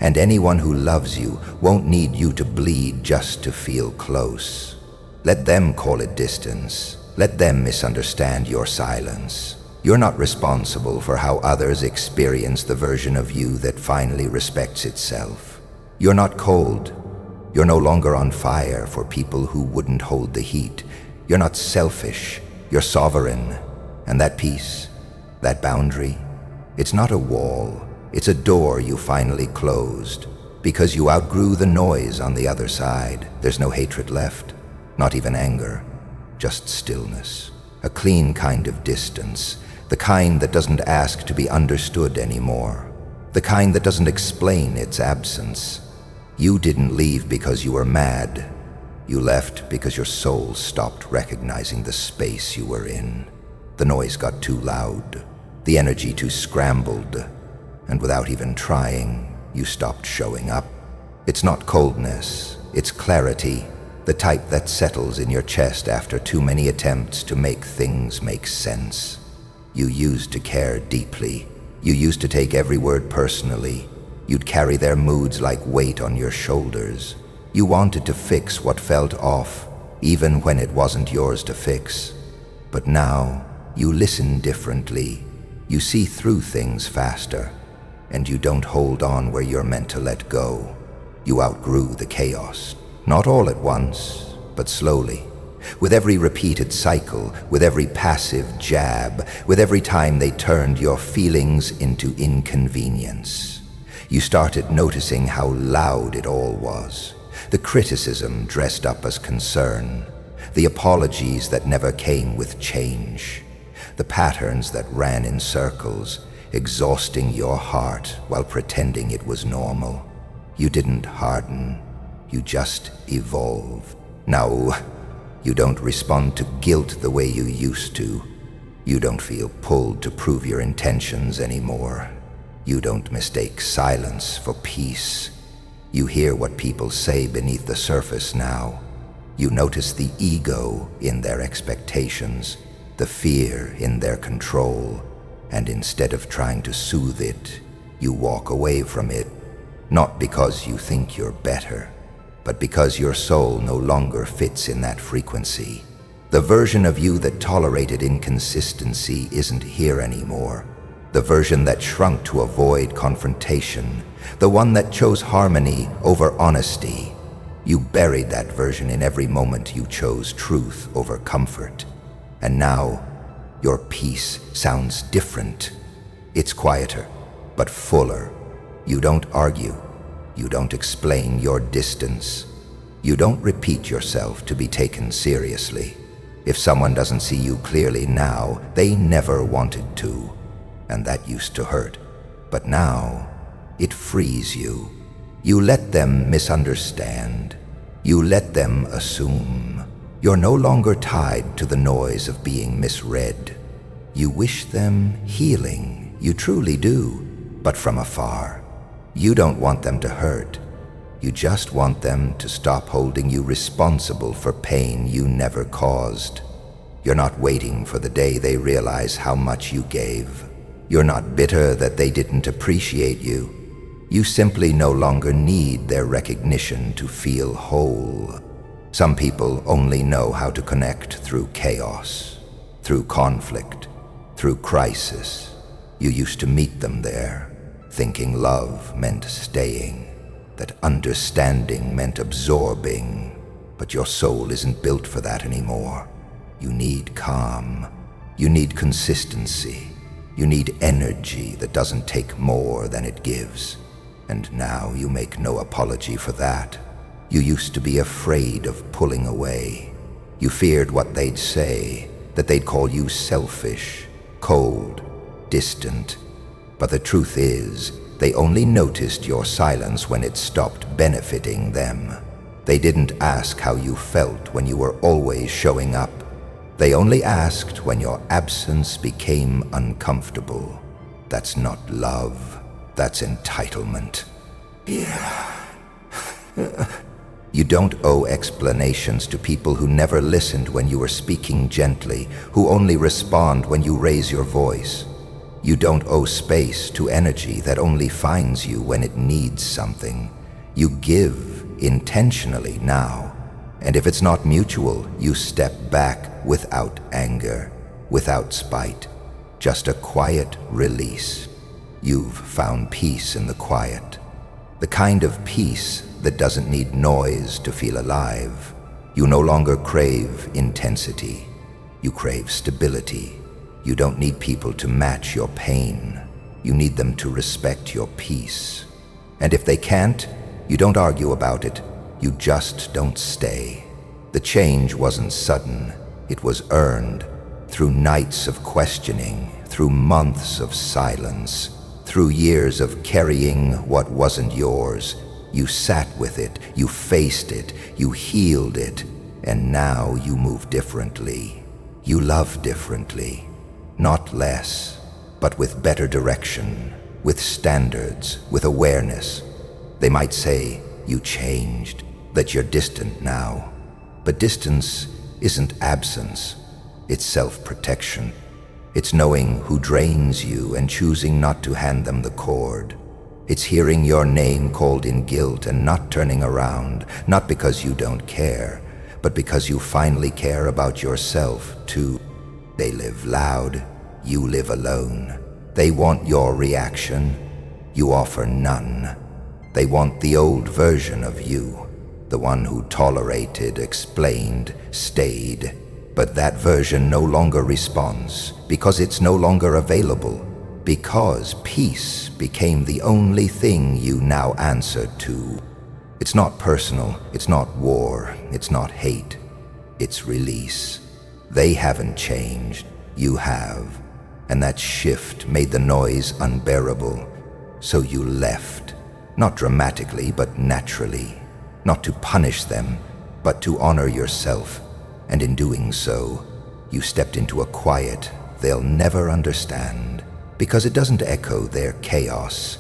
And anyone who loves you won't need you to bleed just to feel close. Let them call it distance. Let them misunderstand your silence. You're not responsible for how others experience the version of you that finally respects itself. You're not cold. You're no longer on fire for people who wouldn't hold the heat. You're not selfish. You're sovereign. And that peace, that boundary, it's not a wall. It's a door you finally closed because you outgrew the noise on the other side. There's no hatred left, not even anger, just stillness. A clean kind of distance. The kind that doesn't ask to be understood anymore. The kind that doesn't explain its absence. You didn't leave because you were mad. You left because your soul stopped recognizing the space you were in. The noise got too loud, the energy too scrambled, and without even trying, you stopped showing up. It's not coldness, it's clarity, the type that settles in your chest after too many attempts to make things make sense. You used to care deeply. You used to take every word personally. You'd carry their moods like weight on your shoulders. You wanted to fix what felt off, even when it wasn't yours to fix. But now, you listen differently. You see through things faster. And you don't hold on where you're meant to let go. You outgrew the chaos. Not all at once, but slowly. With every repeated cycle, with every passive jab, with every time they turned your feelings into inconvenience. You started noticing how loud it all was. The criticism dressed up as concern. The apologies that never came with change. The patterns that ran in circles, exhausting your heart while pretending it was normal. You didn't harden, you just evolved. Now, you don't respond to guilt the way you used to. You don't feel pulled to prove your intentions anymore. You don't mistake silence for peace. You hear what people say beneath the surface now. You notice the ego in their expectations, the fear in their control, and instead of trying to soothe it, you walk away from it. not because you think you're better, but because your soul no longer fits in that frequency. The version of you that tolerated inconsistency isn't here anymore. The version that shrunk to avoid confrontation, the one that chose harmony over honesty. You buried that version in every moment you chose truth over comfort. And now, your peace sounds different. It's quieter, but fuller. You don't argue. You don't explain your distance. You don't repeat yourself to be taken seriously. If someone doesn't see you clearly now, they never wanted to. And that used to hurt. But now, it frees you. You let them misunderstand. You let them assume. You're no longer tied to the noise of being misread. You wish them healing. You truly do, but from afar. You don't want them to hurt. You just want them to stop holding you responsible for pain you never caused. You're not waiting for the day they realize how much you gave. You're not bitter that they didn't appreciate you. You simply no longer need their recognition to feel whole. Some people only know how to connect through chaos, through conflict, through crisis. You used to meet them there, thinking love meant staying, that understanding meant absorbing. But your soul isn't built for that anymore. You need calm. You need consistency. You need energy that doesn't take more than it gives. And now you make no apology for that. You used to be afraid of pulling away. You feared what they'd say, that they'd call you selfish, cold, distant. But the truth is, they only noticed your silence when it stopped benefiting them. They didn't ask how you felt when you were always showing up. They only asked when your absence became uncomfortable. That's not love. That's entitlement. Yeah. You don't owe explanations to people who never listened when you were speaking gently, who only respond when you raise your voice. You don't owe space to energy that only finds you when it needs something. You give intentionally now. And if it's not mutual, you step back without anger, without spite, just a quiet release. You've found peace in the quiet, the kind of peace that doesn't need noise to feel alive. You no longer crave intensity. You crave stability. You don't need people to match your pain. You need them to respect your peace. And if they can't, you don't argue about it. You just don't stay. The change wasn't sudden. It was earned through nights of questioning, through months of silence, through years of carrying what wasn't yours. You sat with it, you faced it, you healed it, and now you move differently. You love differently, not less, but with better direction, with standards, with awareness. They might say you changed, that you're distant now, but distance isn't absence, it's self-protection. It's knowing who drains you and choosing not to hand them the cord. It's hearing your name called in guilt and not turning around, not because you don't care, but because you finally care about yourself too. They live loud, you live alone. They want your reaction, you offer none. They want the old version of you, the one who tolerated, explained, stayed. But that version no longer responds because it's no longer available, because peace became the only thing you now answer to. It's not personal, it's not war, it's not hate, it's release. They haven't changed, you have, and that shift made the noise unbearable. So you left, not dramatically but naturally, not to punish them, but to honor yourself. And in doing so, you stepped into a quiet they'll never understand, because it doesn't echo their chaos.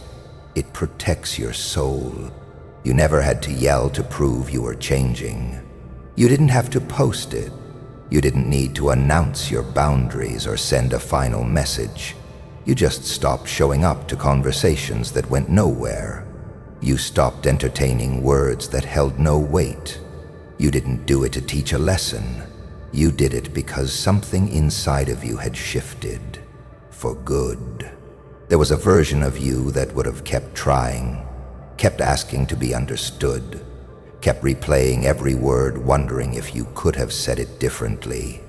It protects your soul. You never had to yell to prove you were changing. You didn't have to post it. You didn't need to announce your boundaries or send a final message. You just stopped showing up to conversations that went nowhere. You stopped entertaining words that held no weight. You didn't do it to teach a lesson. You did it because something inside of you had shifted. For good. There was a version of you that would have kept trying, kept asking to be understood, kept replaying every word, wondering if you could have said it differently.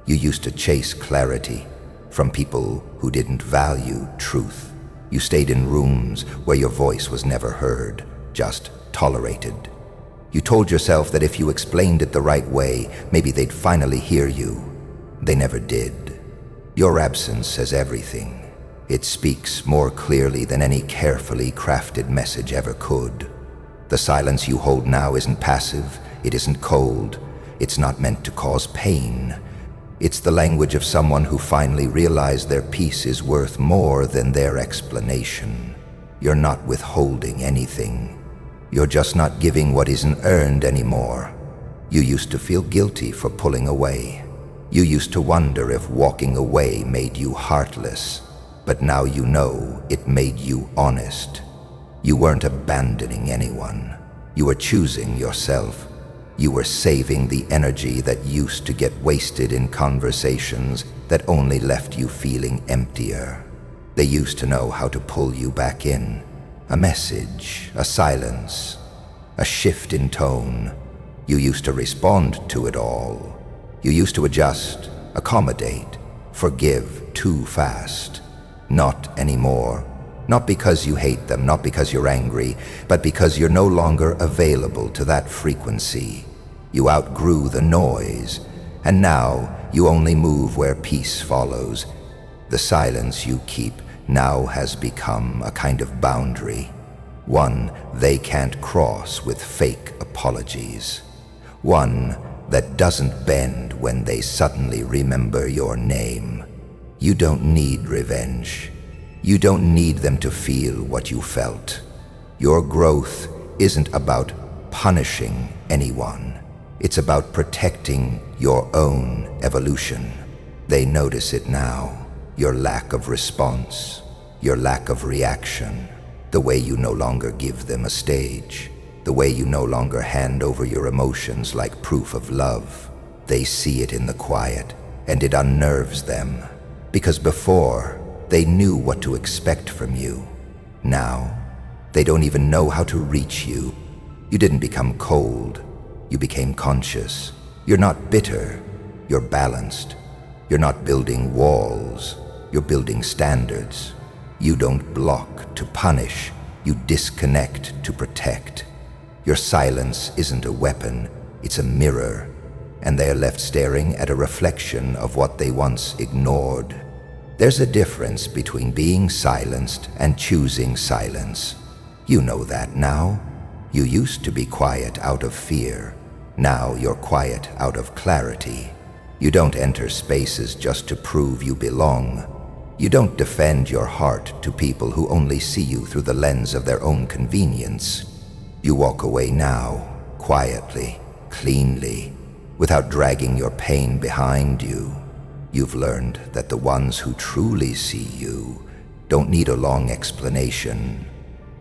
You used to chase clarity from people who didn't value truth. You stayed in rooms where your voice was never heard, just tolerated. You told yourself that if you explained it the right way, maybe they'd finally hear you. They never did. Your absence says everything. It speaks more clearly than any carefully crafted message ever could. The silence you hold now isn't passive, it isn't cold, it's not meant to cause pain. It's the language of someone who finally realized their peace is worth more than their explanation. You're not withholding anything. You're just not giving what isn't earned anymore. You used to feel guilty for pulling away. You used to wonder if walking away made you heartless. But now you know it made you honest. You weren't abandoning anyone. You were choosing yourself. You were saving the energy that used to get wasted in conversations that only left you feeling emptier. They used to know how to pull you back in. A message, a silence, a shift in tone. You used to respond to it all. You used to adjust, accommodate, forgive too fast. Not anymore. Not because you hate them, not because you're angry, but because you're no longer available to that frequency. You outgrew the noise, and now you only move where peace follows. The silence you keep now has become a kind of boundary, one they can't cross with fake apologies, one that doesn't bend when they suddenly remember your name. You don't need revenge. You don't need them to feel what you felt. Your growth isn't about punishing anyone. It's about protecting your own evolution. They notice it now. Your lack of response, your lack of reaction, the way you no longer give them a stage, the way you no longer hand over your emotions like proof of love. They see it in the quiet, and it unnerves them. Because before, they knew what to expect from you. Now, they don't even know how to reach you. You didn't become cold. You became conscious. You're not bitter. You're balanced. You're not building walls. You're building standards. You don't block to punish. You disconnect to protect. Your silence isn't a weapon. It's a mirror. And they're left staring at a reflection of what they once ignored. There's a difference between being silenced and choosing silence. You know that now. You used to be quiet out of fear. Now you're quiet out of clarity. You don't enter spaces just to prove you belong. You don't defend your heart to people who only see you through the lens of their own convenience. You walk away now, quietly, cleanly, without dragging your pain behind you. You've learned that the ones who truly see you don't need a long explanation.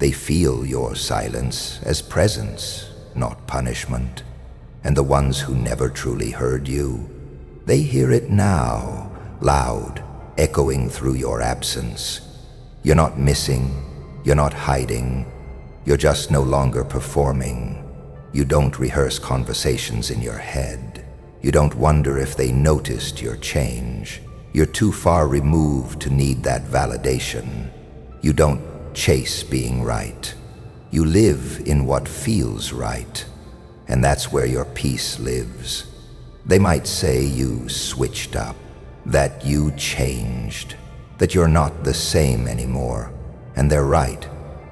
They feel your silence as presence, not punishment. And the ones who never truly heard you, they hear it now, loud, echoing through your absence. You're not missing, you're not hiding, you're just no longer performing. You don't rehearse conversations in your head. You don't wonder if they noticed your change. You're too far removed to need that validation. You don't chase being right. You live in what feels right. And that's where your peace lives. They might say you switched up, that you changed, that you're not the same anymore. And they're right.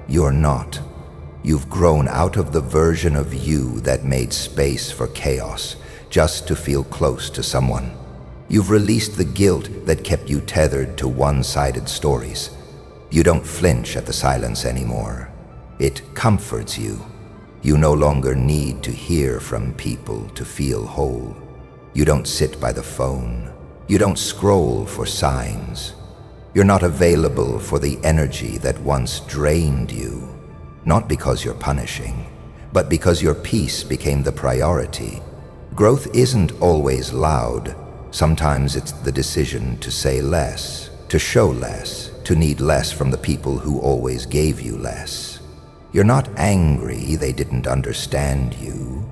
You're not. You've grown out of the version of you that made space for chaos just to feel close to someone. You've released the guilt that kept you tethered to one-sided stories. You don't flinch at the silence anymore. It comforts you. You no longer need to hear from people to feel whole. You don't sit by the phone. You don't scroll for signs. You're not available for the energy that once drained you. Not because you're punishing, but because your peace became the priority. Growth isn't always loud. Sometimes it's the decision to say less, to show less, to need less from the people who always gave you less. You're not angry they didn't understand you.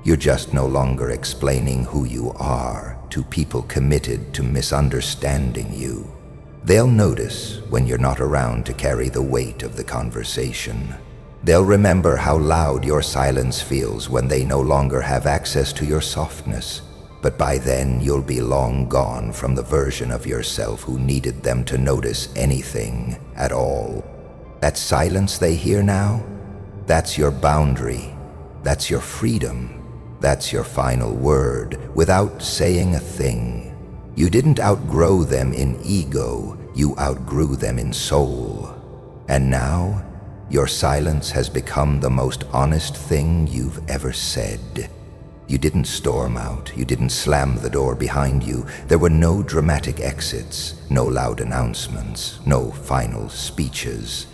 You're just no longer explaining who you are to people committed to misunderstanding you. They'll notice when you're not around to carry the weight of the conversation. They'll remember how loud your silence feels when they no longer have access to your softness. But by then, you'll be long gone from the version of yourself who needed them to notice anything at all. That silence they hear now, that's your boundary. That's your freedom. That's your final word, without saying a thing. You didn't outgrow them in ego, you outgrew them in soul. And now, your silence has become the most honest thing you've ever said. You didn't storm out, you didn't slam the door behind you. There were no dramatic exits, no loud announcements, no final speeches.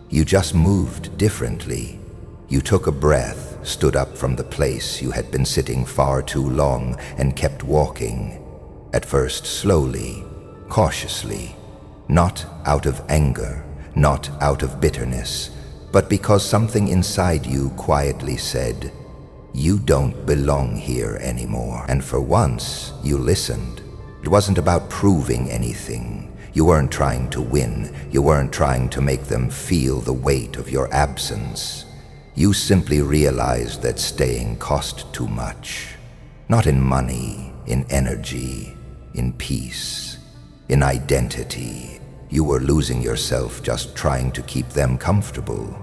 You just moved differently. You took a breath, stood up from the place you had been sitting far too long, and kept walking. At first slowly, cautiously, not out of anger, not out of bitterness, but because something inside you quietly said, "You don't belong here anymore." And for once, you listened. It wasn't about proving anything. You weren't trying to win. You weren't trying to make them feel the weight of your absence. You simply realized that staying cost too much. Not in money, in energy, in peace, in identity. You were losing yourself just trying to keep them comfortable.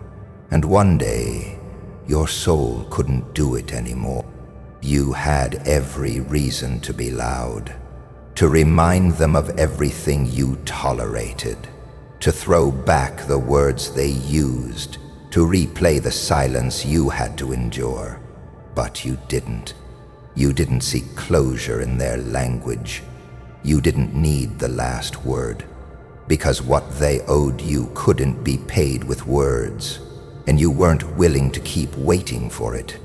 And one day, your soul couldn't do it anymore. You had every reason to be loud, to remind them of everything you tolerated, to throw back the words they used, to replay the silence you had to endure. But you didn't. You didn't seek closure in their language. You didn't need the last word, because what they owed you couldn't be paid with words, and you weren't willing to keep waiting for it.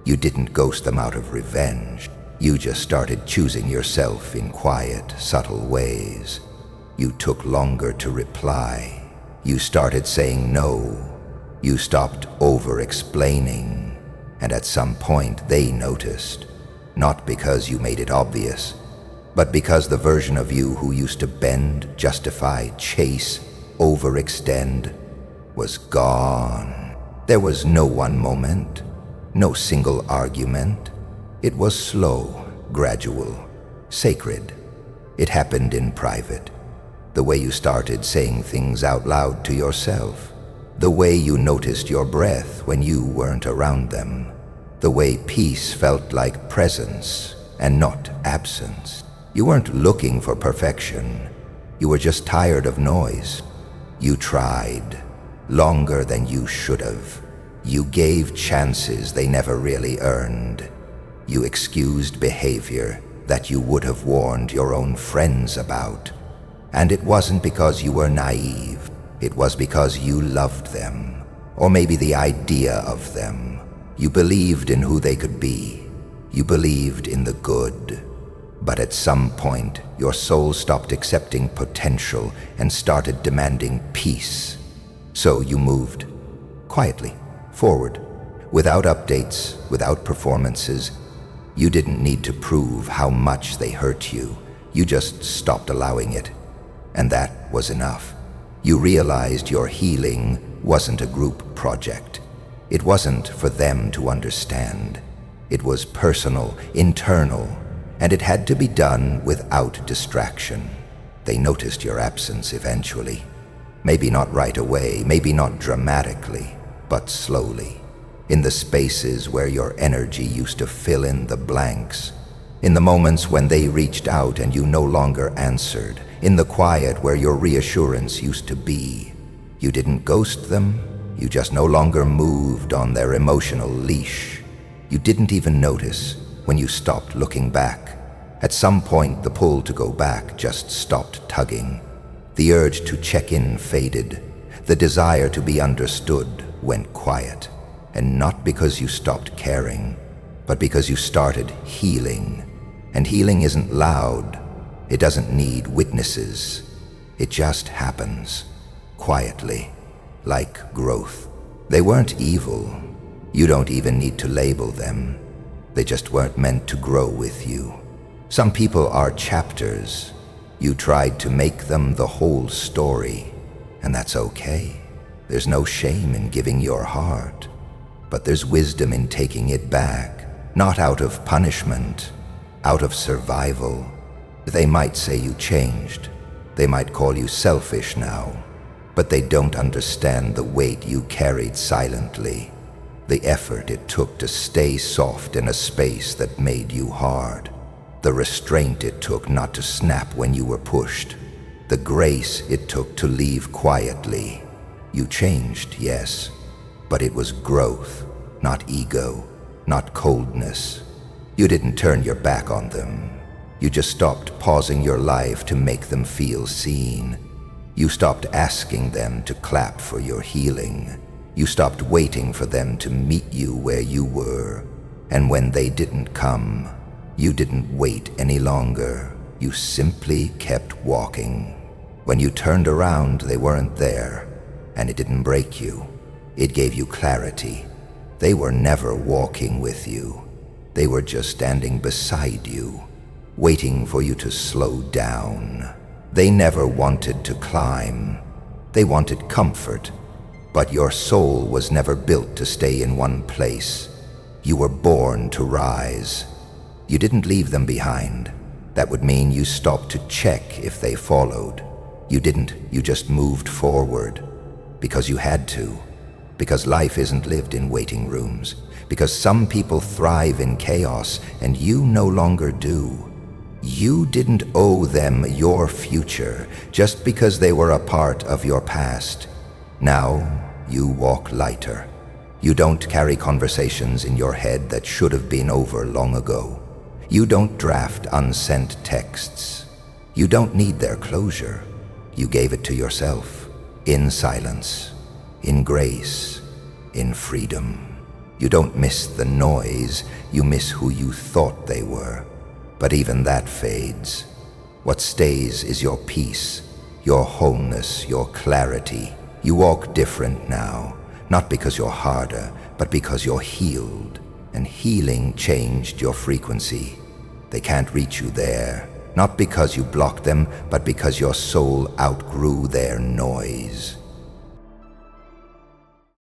You didn't ghost them out of revenge. You just started choosing yourself in quiet, subtle ways. You took longer to reply. You started saying no. You stopped over-explaining. And at some point they noticed, not because you made it obvious, but because the version of you who used to bend, justify, chase, overextend was gone. There was no one moment, no single argument. It was slow, gradual, sacred. It happened in private. The way you started saying things out loud to yourself. The way you noticed your breath when you weren't around them. The way peace felt like presence and not absence. You weren't looking for perfection. You were just tired of noise. You tried. Longer than you should have. You gave chances they never really earned. You excused behavior that you would have warned your own friends about. And it wasn't because you were naive. It was because you loved them, or maybe the idea of them. You believed in who they could be. You believed in the good. But at some point, your soul stopped accepting potential and started demanding peace. So you moved, quietly, forward, without updates, without performances. You didn't need to prove how much they hurt you. You just stopped allowing it. And that was enough. You realized your healing wasn't a group project. It wasn't for them to understand. It was personal, internal, and it had to be done without distraction. They noticed your absence eventually. Maybe not right away, maybe not dramatically, but slowly. In the spaces where your energy used to fill in the blanks. In the moments when they reached out and you no longer answered. In the quiet where your reassurance used to be. You didn't ghost them, you just no longer moved on their emotional leash. You didn't even notice when you stopped looking back. At some point, the pull to go back just stopped tugging. The urge to check in faded. The desire to be understood went quiet. And not because you stopped caring, but because you started healing. And healing isn't loud. It doesn't need witnesses. It just happens, quietly, like growth. They weren't evil. You don't even need to label them. They just weren't meant to grow with you. Some people are chapters. You tried to make them the whole story, and that's okay. There's no shame in giving your heart, but there's wisdom in taking it back, not out of punishment, out of survival. They might say you changed. They might call you selfish now, but they don't understand the weight you carried silently, the effort it took to stay soft in a space that made you hard, the restraint it took not to snap when you were pushed, the grace it took to leave quietly. You changed, yes, but it was growth, not ego, not coldness. You didn't turn your back on them. You just stopped pausing your life to make them feel seen. You stopped asking them to clap for your healing. You stopped waiting for them to meet you where you were. And when they didn't come, you didn't wait any longer. You simply kept walking. When you turned around, they weren't there, and it didn't break you. It gave you clarity. They were never walking with you. They were just standing beside you, waiting for you to slow down. They never wanted to climb. They wanted comfort. But your soul was never built to stay in one place. You were born to rise. You didn't leave them behind. That would mean you stopped to check if they followed. You didn't. You just moved forward. Because you had to. Because life isn't lived in waiting rooms. Because some people thrive in chaos and you no longer do. You didn't owe them your future just because they were a part of your past. Now you walk lighter. You don't carry conversations in your head that should have been over long ago. You don't draft unsent texts. You don't need their closure. You gave it to yourself, in silence, in grace, in freedom. You don't miss the noise, you miss who you thought they were. But even that fades. What stays is your peace, your wholeness, your clarity. You walk different now, not because you're harder, but because you're healed. And healing changed your frequency. They can't reach you there, not because you blocked them, but because your soul outgrew their noise.